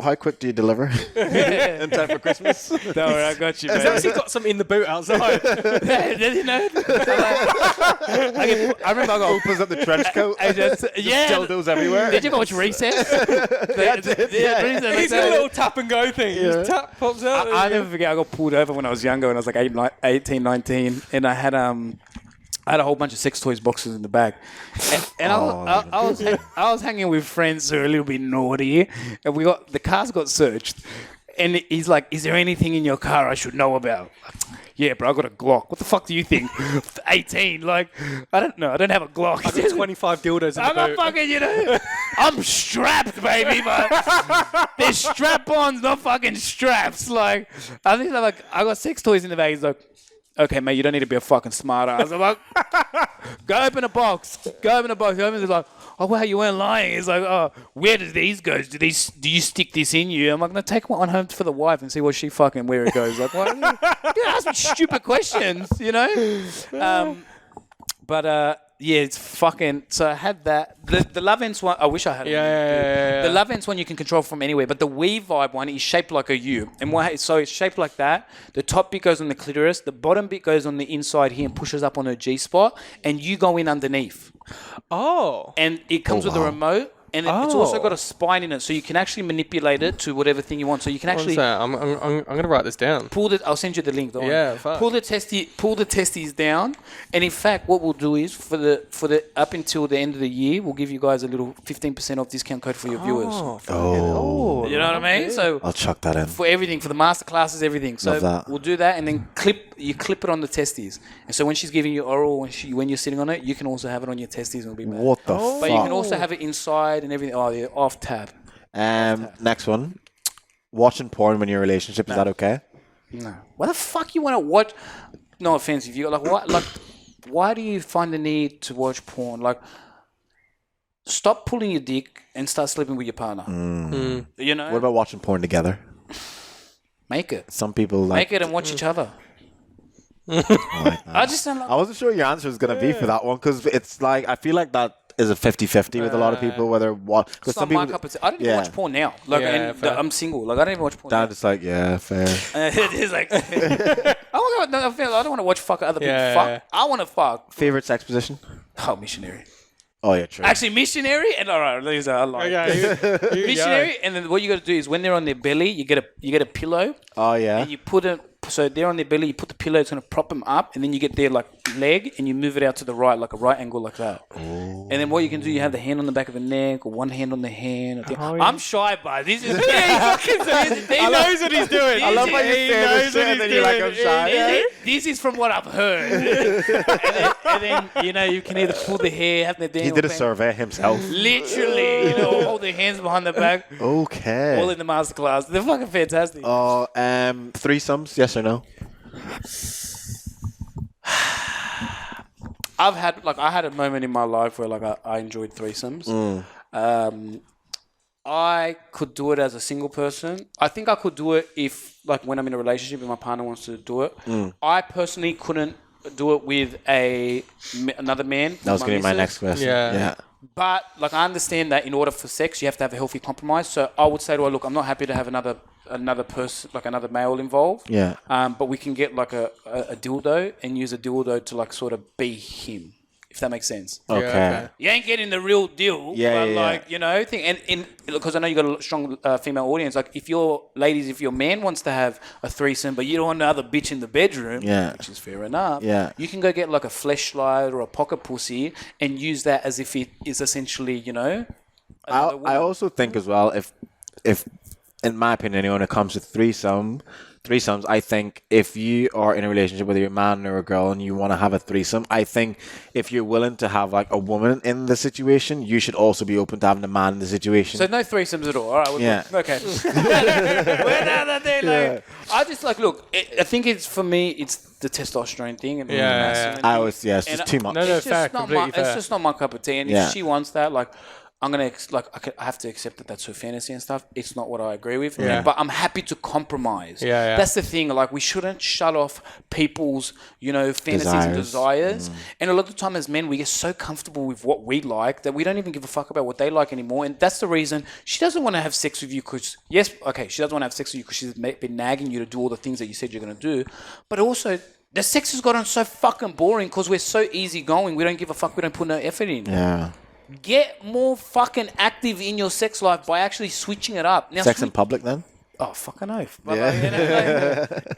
Speaker 2: how quick do you deliver? In time for Christmas?
Speaker 1: Don't worry, I got you, man.
Speaker 3: He's actually got some in the boot outside.
Speaker 1: Did you know? I remember I got...
Speaker 2: Opens up the trench coat.
Speaker 1: Just
Speaker 2: dildos everywhere.
Speaker 1: Did you ever watch Recess?
Speaker 3: He's got a little tap and go thing. Yeah. Just tap, pops out.
Speaker 1: I'll never forget, I got pulled over when I was younger, when I was like 18, 19, and I had a whole bunch of sex toys boxes in the bag, and I was hanging with friends who are a little bit naughty, and the cars got searched, and he's like, "Is there anything in your car I should know about?" Yeah, bro, I got a Glock. What the fuck do you think? 18, like, I don't know. I don't have a Glock.
Speaker 3: I got 25 dildos in the boot.
Speaker 1: I'm a fucking, I'm strapped, baby, but they're strap-ons, not fucking straps. Like, I think I got sex toys in the bag. He's like, okay, mate, you don't need to be a fucking smart ass. I'm like, go open a box. He opens it like, oh, wow, you weren't lying. He's like, oh, where do these go? Do you stick this in you? I'm like, no, take one home for the wife and see where it goes. Like, what? You ask me stupid questions, But yeah, it's fucking. So I had that. The Love Ends one, I wish I had it.
Speaker 3: Yeah.
Speaker 1: The Love Ends one you can control from anywhere, but the We Vibe one is shaped like a U. And so it's shaped like that. The top bit goes on the clitoris, the bottom bit goes on the inside here and pushes up on her G spot, and you go in underneath.
Speaker 3: Oh.
Speaker 1: And it comes with a remote. And it's also got a spine in it, so you can actually manipulate it to whatever thing you want. So you can actually.
Speaker 3: I'm gonna write this down.
Speaker 1: I'll send you the link.
Speaker 3: Fuck.
Speaker 1: Pull the testes down, and in fact, what we'll do is for the up until the end of the year, we'll give you guys a little 15% off discount code for your viewers. You know what I mean? So
Speaker 2: I'll chuck that in
Speaker 1: for everything, for the master classes, everything. So we'll do that, and then clip it on the testes. And so when she's giving you oral, when you're sitting on it, you can also have it on your testes, and it'll be bad.
Speaker 2: What the fuck?
Speaker 1: But you can also have it inside and everything. Oh, yeah, off tab.
Speaker 2: Next one. Watching porn when you're in a relationship, is that okay?
Speaker 1: No. Why the fuck you want to watch? No offense, if you like, what, like, why do you find the need to watch porn? Like, stop pulling your dick and start sleeping with your partner. You know.
Speaker 2: What about watching porn together?
Speaker 1: Make it.
Speaker 2: Some people like
Speaker 1: Make it and watch each other. I just don't like.
Speaker 2: I wasn't sure your answer was gonna be for that one because it's like I feel like that is a 50-50 with a lot of people. Whether what because
Speaker 1: It's not
Speaker 2: some people
Speaker 1: my cup of tea. I don't even watch porn now. Like, I'm single. Like, I don't even watch porn.
Speaker 2: Dan's just like fair.
Speaker 1: It is like I don't want to watch fuck other people fuck. I want to fuck.
Speaker 2: Favorite sex position?
Speaker 1: Oh, missionary.
Speaker 2: Oh yeah, true.
Speaker 1: Actually, missionary and all right, these are missionary, and then what you got to do is when they're on their belly, you get a pillow.
Speaker 2: Oh yeah.
Speaker 1: And you put it. So they're on their belly. You put the pillow. It's gonna prop them up, and then you get their like leg, and you move it out to the right, like a right angle, like that. And then what you can do, you have the hand on the back of the neck, or one hand on the hand. I'm shy, but this is.
Speaker 3: He knows what he's doing.
Speaker 2: I love how you say this shit, and then you're like, I'm shy.
Speaker 1: This is from what I've heard. and then you can either pull the hair, have the.
Speaker 2: He did a survey himself.
Speaker 1: Literally, hold their hands behind the back.
Speaker 2: Okay.
Speaker 1: All in the masterclass. They're fucking fantastic.
Speaker 2: Oh, threesomes, yes or no?
Speaker 1: I had a moment in my life where I enjoyed threesomes. I could do it as a single person. I think I could do it if when I'm in a relationship and my partner wants to do it. I personally couldn't do it with another man.
Speaker 2: That was going to be my next question. Yeah.
Speaker 1: But I understand that in order for sex, you have to have a healthy compromise. So I would say to her, look, I'm not happy to have another person, another male involved.
Speaker 2: Yeah.
Speaker 1: But we can get a dildo and use a dildo to sort of be him, if that makes sense.
Speaker 2: Okay.
Speaker 1: You ain't getting the real deal. Thing. And because I know you got a strong female audience. If your man wants to have a threesome, but you don't want another bitch in the bedroom, which is fair enough.
Speaker 2: Yeah.
Speaker 1: You can go get a fleshlight or a pocket pussy and use that as if it is essentially,
Speaker 2: I also think as well, if in my opinion, when it comes to threesomes, I think if you are in a relationship with your man or a girl and you want to have a threesome, I think if you're willing to have a woman in the situation, you should also be open to having a man in the situation.
Speaker 1: So no threesomes at all. All right. Okay. I just look. I think it's for me. It's the testosterone thing and
Speaker 2: it's just too much.
Speaker 1: It's just not my cup of tea. And if she wants that, I'm gonna I have to accept that that's her fantasy and stuff. It's not what I agree with, but I'm happy to compromise. That's the thing. We shouldn't shut off people's fantasies and desires. And a lot of the time, as men, we get so comfortable with what we like that we don't even give a fuck about what they like anymore. And that's the reason she doesn't want to have sex with you because she doesn't want to have sex with you because she's been nagging you to do all the things that you said you're gonna do, but also. The sex has gotten so fucking boring because we're so easygoing. We don't give a fuck. We don't put no effort in.
Speaker 2: Yeah.
Speaker 1: Get more fucking active in your sex life by actually switching it up. Now,
Speaker 2: sex in public, then?
Speaker 1: Oh, fucking oath.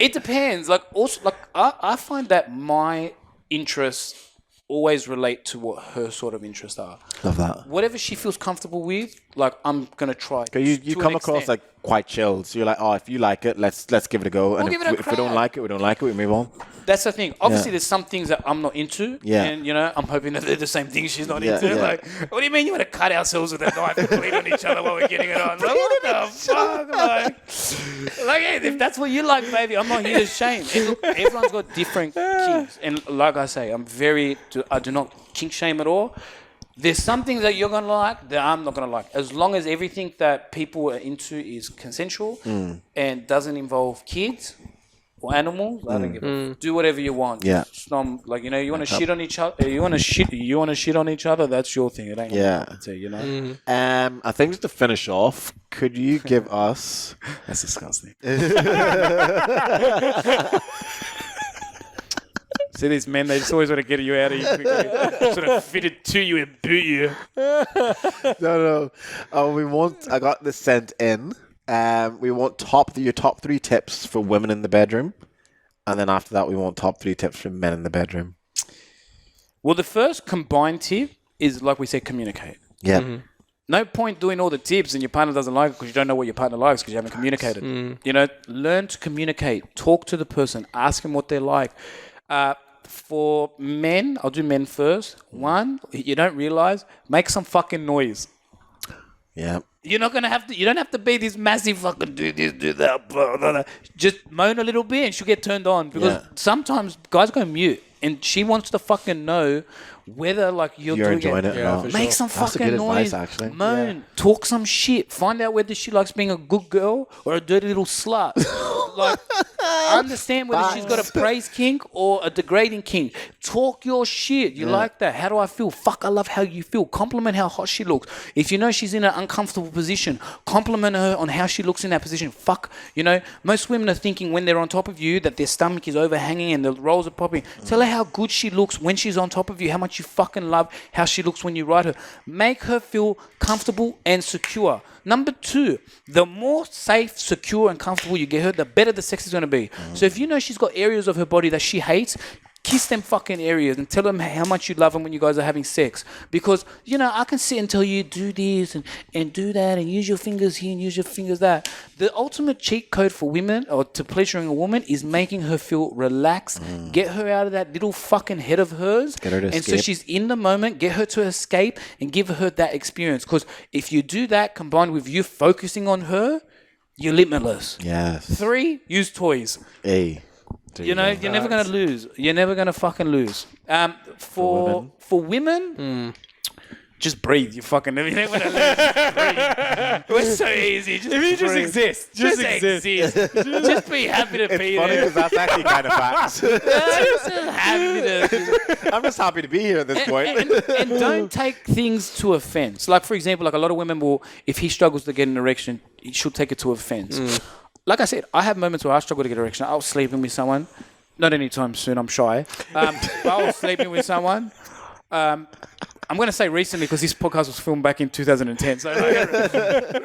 Speaker 1: It depends. I find that my interests always relate to what her sort of interests are.
Speaker 2: Love that.
Speaker 1: Whatever she feels comfortable with, I'm gonna try.
Speaker 2: You come across quite chilled. So you're like, if you like it, let's give it a go. And if we don't like it, we don't like it. We move on.
Speaker 1: That's the thing. Obviously, there's some things that I'm not into. Yeah. And, I'm hoping that they're the same things she's not into.
Speaker 2: Yeah.
Speaker 1: What do you mean you want to cut ourselves with a knife and bleed on each other while we're getting it on? What the fuck? Hey, if that's what you like, baby, I'm not here to shame. And look, everyone's got different kinks. And like I say, I do not kink shame at all. There's some things that you're going to like that I'm not going to like. As long as everything that people are into is consensual and doesn't involve kids, or animals. I don't give a do whatever you want.
Speaker 2: Yeah.
Speaker 1: Just, like, you know, you want to shit on each other. You want to shit on each other. That's your thing. It ain't mine to, you know.
Speaker 2: I think just to finish off, could you give us?
Speaker 1: That's disgusting. See these men, they just always want to get you out of you quickly. Sort of fit it to you and boot you.
Speaker 2: No. I got this sent in. We want your top 3 tips for women in the bedroom. And then after that, we want top 3 tips for men in the bedroom.
Speaker 1: Well, the first combined tip is, like we said, communicate.
Speaker 2: Yeah.
Speaker 3: Mm-hmm.
Speaker 1: No point doing all the tips and your partner doesn't like it because you don't know what your partner likes because you haven't communicated. You know, learn to communicate. Talk to the person. Ask them what they like. For men, I'll do men first. 1, you don't realize, make some fucking noise.
Speaker 2: Yeah.
Speaker 1: You're not gonna have to. You don't have to be this massive fucking do this, do that. Blah, blah, blah. Just moan a little bit and she'll get turned on because sometimes guys go mute and she wants to fucking know whether like you're doing
Speaker 2: enjoying it.
Speaker 3: Yeah,
Speaker 2: or not.
Speaker 1: Make some
Speaker 2: That's
Speaker 1: fucking
Speaker 2: good
Speaker 1: noise.
Speaker 2: advice, actually.
Speaker 1: Moan. Talk some shit. Find out whether she likes being a good girl or a dirty little slut. Like, understand whether she's got a praise kink or a degrading kink. Talk your shit. You like that? How do I feel? Fuck, I love how you feel. Compliment how hot she looks. If you know she's in an uncomfortable position, compliment her on how she looks in that position. Fuck, you know, most women are thinking when they're on top of you that their stomach is overhanging and the rolls are popping. Tell her how good she looks when she's on top of you, how much you fucking love how she looks when you ride her. Make her feel comfortable and secure. Number 2, the more safe, secure, and comfortable you get her, the better the sex is going to be. So if you know she's got areas of her body that she hates, kiss them fucking areas and tell them how much you love them when you guys are having sex. Because, you know, I can sit and tell you, do this and do that and use your fingers here and use your fingers there. The ultimate cheat code for women or to pleasuring a woman is making her feel relaxed. Get her out of that little fucking head of hers.
Speaker 2: Get her to
Speaker 1: and
Speaker 2: escape.
Speaker 1: so she's in the moment. Get her to escape and give her that experience. Because if you do that combined with you focusing on her, you're limitless.
Speaker 2: Yes.
Speaker 1: 3, use toys.
Speaker 2: Hey.
Speaker 1: You know, you're never going to lose. You're never going to fucking lose. For women, just breathe. You fucking never going to lose. Breathe. It was so easy. Just
Speaker 3: If you just
Speaker 1: breathe.
Speaker 3: exist,
Speaker 1: Just exist. Just be happy to be
Speaker 2: Funny
Speaker 1: there.
Speaker 2: because that's actually kind of facts.
Speaker 1: Just happy to.
Speaker 2: I'm just happy to be here at this point.
Speaker 1: And don't take things to offense. Like, for example, like a lot of women will, if he struggles to get an erection, she'll take it to offense. Like I said, I have moments where I struggle to get an erection. I was sleeping with someone. Not anytime soon, I'm shy. But I was sleeping with someone. I'm going to say recently because this podcast was filmed back in 2010. So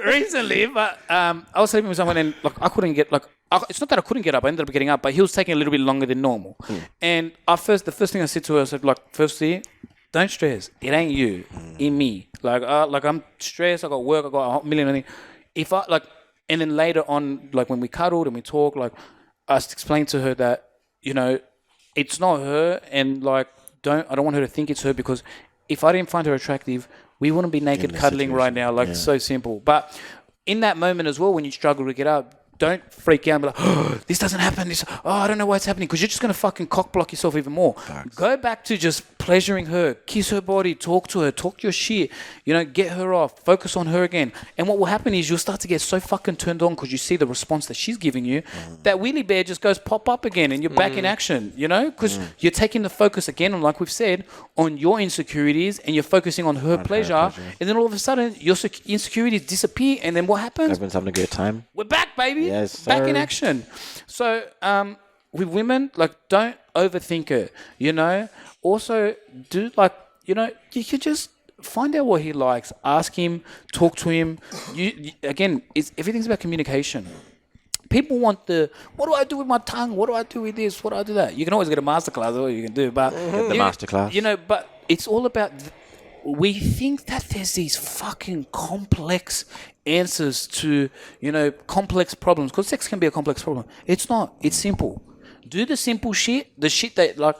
Speaker 1: recently, but I was sleeping with someone and like I couldn't get it's not that I couldn't get up. I ended up getting up, but he was taking a little bit longer than normal. And the first thing I said to her, I said, like, firstly, don't stress. It ain't you, it's me. Like I'm stressed. I got work. I got a million things. And then later on, like when we cuddled and we talked, like I explained to her that, you know, it's not her, and like I don't want her to think it's her because if I didn't find her attractive, we wouldn't be naked cuddling right now. Like it's so simple. But in that moment as well, when you struggle to get up, don't freak out and be like, oh, this doesn't happen. I don't know why it's happening. Because you're just going to fucking cock block yourself even more. Thanks. Go back to just pleasuring her. Kiss her body. Talk to her. Talk your shit. You know, get her off. Focus on her again. And what will happen is you'll start to get so fucking turned on because you see the response that she's giving you. That wheelie bear just goes pop up again and you're back in action, you know? Because you're taking the focus again, on, like we've said, on your insecurities and you're focusing on her pleasure. And then all of a sudden, your insecurities disappear. And then what happens?
Speaker 2: Everyone's having a great time.
Speaker 1: We're back, baby.
Speaker 2: Yes,
Speaker 1: back in
Speaker 2: sir.
Speaker 1: action. So with women, like, don't overthink it, you know? Also, do, like, you know, you could just find out what he likes. Ask him, talk to him. Again, everything's about communication. People want what do I do with my tongue? What do I do with this? What do I do that? You can always get a masterclass, or you can do, but
Speaker 2: Get the masterclass.
Speaker 1: You know, but it's all about. We think that there's these fucking complex answers to, you know, complex problems. Because sex can be a complex problem. It's not. It's simple. Do the simple shit. The shit that, like,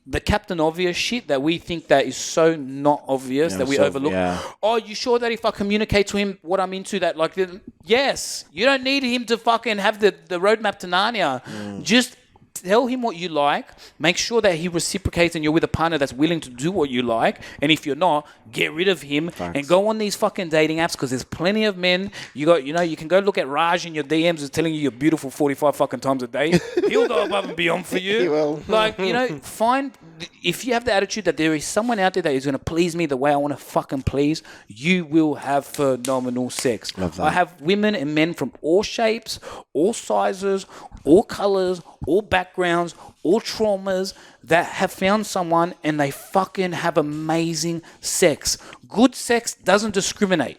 Speaker 1: the Captain Obvious shit that we think that is so not obvious that we overlook. Yeah. Oh, you sure that if I communicate to him what I'm into, that, like, yes, you don't need him to fucking have the roadmap to Narnia. Just tell him what you like. Make sure that he reciprocates and you're with a partner that's willing to do what you like. And if you're not, get rid of him and go on these fucking dating apps because there's plenty of men. You can go look at Raj in your DMs who's telling you you're beautiful 45 fucking times a day. He'll go above and beyond for you.
Speaker 2: He will.
Speaker 1: Like, find, if you have the attitude that there is someone out there that is going to please me the way I want to fucking please, you will have phenomenal sex.
Speaker 2: Love that.
Speaker 1: I have women and men from all shapes, all sizes, all colors, all backgrounds, all traumas that have found someone and they fucking have amazing sex. Good sex doesn't discriminate.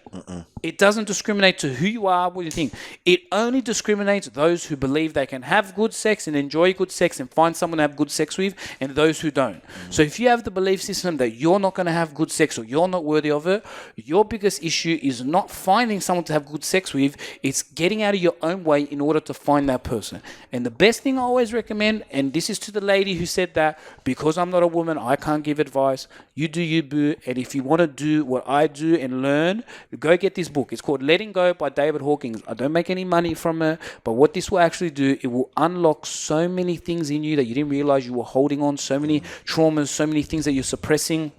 Speaker 1: It doesn't discriminate to who you are, what you think. It only discriminates those who believe they can have good sex and enjoy good sex and find someone to have good sex with, and those who don't. So if you have the belief system that you're not going to have good sex or you're not worthy of it, your biggest issue is not finding someone to have good sex with. It's getting out of your own way in order to find that person. And the best thing I always recommend, and this is to the lady who said that, because I'm not a woman, I can't give advice. You do you, boo. And if you want to do what I do and learn, go get this book. It's called Letting Go by David Hawkins. I don't make any money from it, but what this will actually do, it will unlock so many things in you that you didn't realize you were holding on, so many traumas, so many things that you're suppressing.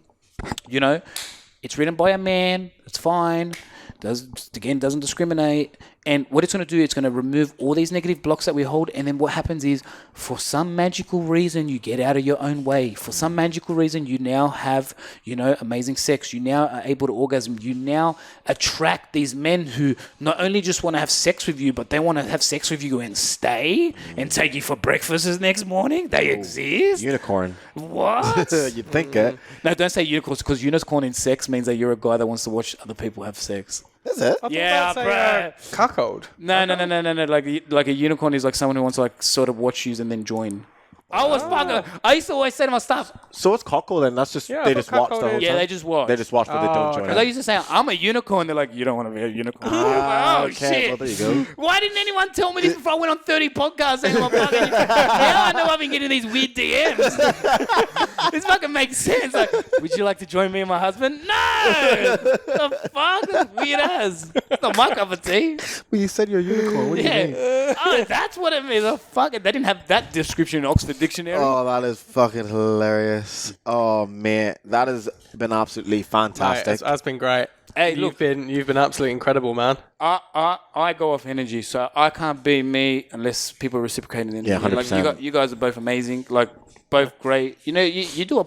Speaker 1: It's written by a man. It's fine. Doesn't discriminate. And what it's going to do, it's going to remove all these negative blocks that we hold. And then what happens is, for some magical reason, you get out of your own way. For some magical reason, you now have, amazing sex. You now are able to orgasm. You now attract these men who not only just want to have sex with you, but they want to have sex with you and stay and take you for breakfast the next morning. They exist.
Speaker 2: Unicorn.
Speaker 1: What?
Speaker 2: You'd think it.
Speaker 1: No, don't say unicorns, because unicorn in sex means that you're a guy that wants to watch other people have sex.
Speaker 2: Is it?
Speaker 1: Yeah, bro.
Speaker 3: Cuckold.
Speaker 1: No. Like a unicorn is like someone who wants to like sort of watch you and then join. I was fucking. I used to always say to my staff.
Speaker 2: So it's cockle then. That's just they just watch the whole time.
Speaker 1: Yeah, they just watch.
Speaker 2: They just watch, but they don't join.
Speaker 1: Because I used to say I'm a unicorn. They're like, you don't want to be a unicorn.
Speaker 2: Okay.
Speaker 1: Shit.
Speaker 2: Well, there you go.
Speaker 1: Why didn't anyone tell me this before I went on 30 podcasts? Saying I'm a fucking now I know I've been getting these weird DMs. This fucking makes sense. Like, would you like to join me and my husband? No. The fuck? That's weird ass. It's not my cup of tea.
Speaker 2: Well, you said you're a unicorn. What do you mean?
Speaker 1: Oh, that's what it means. Oh, fuck it. They didn't have that description in Oxford Dictionary.
Speaker 2: Oh, that is fucking hilarious. Oh, man. That has been absolutely fantastic.
Speaker 3: Mate, that's been great.
Speaker 1: Hey,
Speaker 3: you've been absolutely incredible, man.
Speaker 1: I go off energy, so I can't be me unless people reciprocate the energy.
Speaker 2: Yeah, 100%.
Speaker 1: Like, you guys are both amazing. Like, both great. You do a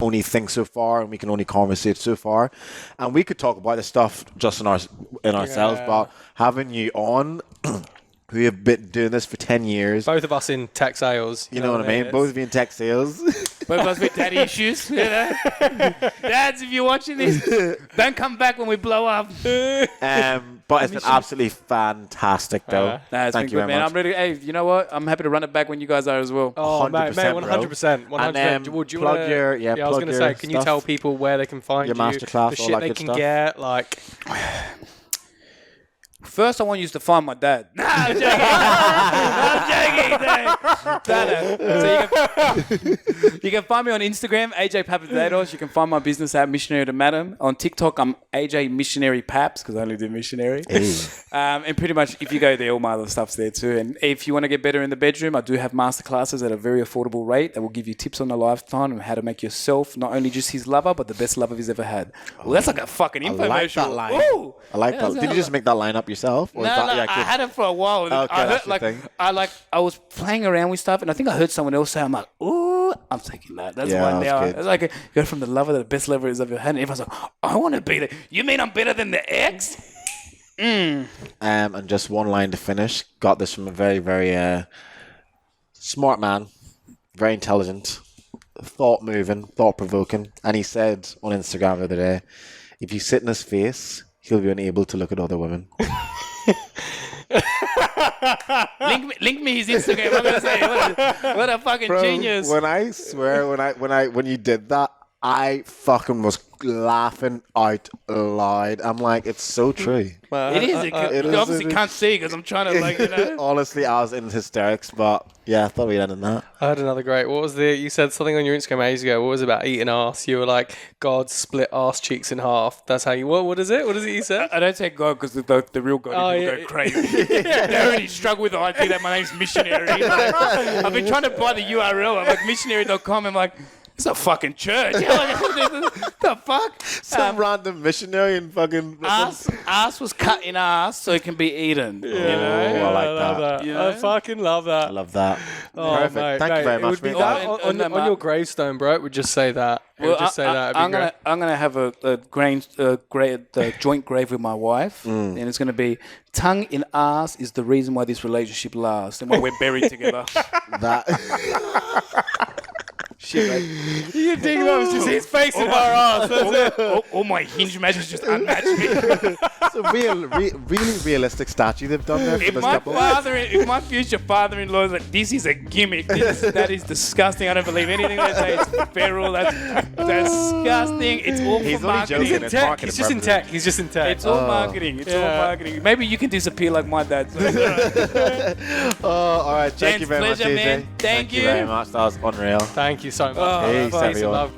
Speaker 2: only think so far and we can only conversate so far, and we could talk about this stuff just in ourselves, but having you on who have been doing this for 10 years,
Speaker 3: both of us in tech sales,
Speaker 2: you know what I mean? Both of you in tech sales.
Speaker 1: Both of us with daddy issues. Dads, if you're watching this, don't come back when we blow up.
Speaker 2: But it's been absolutely fantastic, though. Thank you very much.
Speaker 1: I'm ready. Hey, you know what? I'm happy to run it back when you guys are as well.
Speaker 3: Oh, 100%, mate, 100%. 100%.
Speaker 2: Plug your
Speaker 3: I was going to say, can you tell people where they can find
Speaker 2: your
Speaker 3: you,
Speaker 2: masterclass,
Speaker 3: the shit they can get, like...
Speaker 1: First, I want you to find my dad. Nah, I'm joking. So you can find me on Instagram, AJ Papadatos. You can find my business at Missionary to Madam. On TikTok, I'm AJ Missionary Paps because I only do missionary. And pretty much, if you go there, all my other stuff's there too. And if you want to get better in the bedroom, I do have masterclasses at a very affordable rate that will give you tips on a lifetime on how to make yourself not only just his lover, but the best lover he's ever had. Well, that's like a fucking infomercial.
Speaker 2: I like that line.
Speaker 1: Ooh.
Speaker 2: I like that. Did you just make that line up yourself? Or
Speaker 1: No, I had it for a while.
Speaker 2: Okay,
Speaker 1: I was playing around with stuff, and I think I heard someone else say, "I'm like, ooh, I'm taking that." That's one now. It's like go from the lover to the best lover is ever had. And everyone's like, "I want to be there." You mean I'm better than the ex?
Speaker 2: And just one line to finish. Got this from a very, very smart man, very intelligent, thought-moving, thought-provoking, and he said on Instagram the other day, "If you sit in his face, he'll be unable to look at other women."
Speaker 1: Link me his Instagram. I'm gonna say what a fucking
Speaker 2: Bro,
Speaker 1: genius.
Speaker 2: when I swear, when you did that, I fucking was laughing out loud. I'm like, it's so true.
Speaker 1: It is. You obviously can't see because I'm trying to
Speaker 2: Honestly, I was in hysterics, but yeah, I thought we'd end on that.
Speaker 3: I had another great. What was you said something on your Instagram ages ago. What was it about eating arse? You were like, God split arse cheeks in half. That's how you. What is it? What is it you said?
Speaker 1: I don't say God because the real God people go crazy. They already struggle with the idea that my name's Missionary. Like, I've been trying to buy the URL. I'm like missionary.com. I'm like, it's a fucking church. The fuck?
Speaker 2: Some random missionary in fucking...
Speaker 1: Ass was cut in ass so it can be eaten.
Speaker 2: Yeah. You know? I like that.
Speaker 3: You know? I fucking love that.
Speaker 2: I love that.
Speaker 3: Oh,
Speaker 2: perfect.
Speaker 3: Mate,
Speaker 2: Thank you very much.
Speaker 3: It would be that on your gravestone, bro. It would just say that.
Speaker 1: Well,
Speaker 3: I'm
Speaker 1: gonna have a joint grave with my wife, and it's gonna be tongue in ass is the reason why this relationship lasts and why we're buried together.
Speaker 2: That...
Speaker 1: Shit, mate.
Speaker 3: You think that was just his face in our ass?
Speaker 1: All my hinge matches just unmatched me.
Speaker 2: It's a really realistic statue they've done there for this couple.
Speaker 1: If my future father-in-law is like, this is a gimmick, that is disgusting. I don't believe anything they say. It's feral. That's disgusting. It's all for marketing.
Speaker 3: He's in tech. He's just in tech. He's just in tech.
Speaker 1: It's all marketing. It's all marketing. Maybe you can disappear like my dad.
Speaker 2: All right. Thank you very much,
Speaker 1: pleasure,
Speaker 2: TJ.
Speaker 1: man. Thank you
Speaker 2: very much. That was unreal.
Speaker 3: Thank you so much.
Speaker 2: Peace, everyone.
Speaker 3: Love.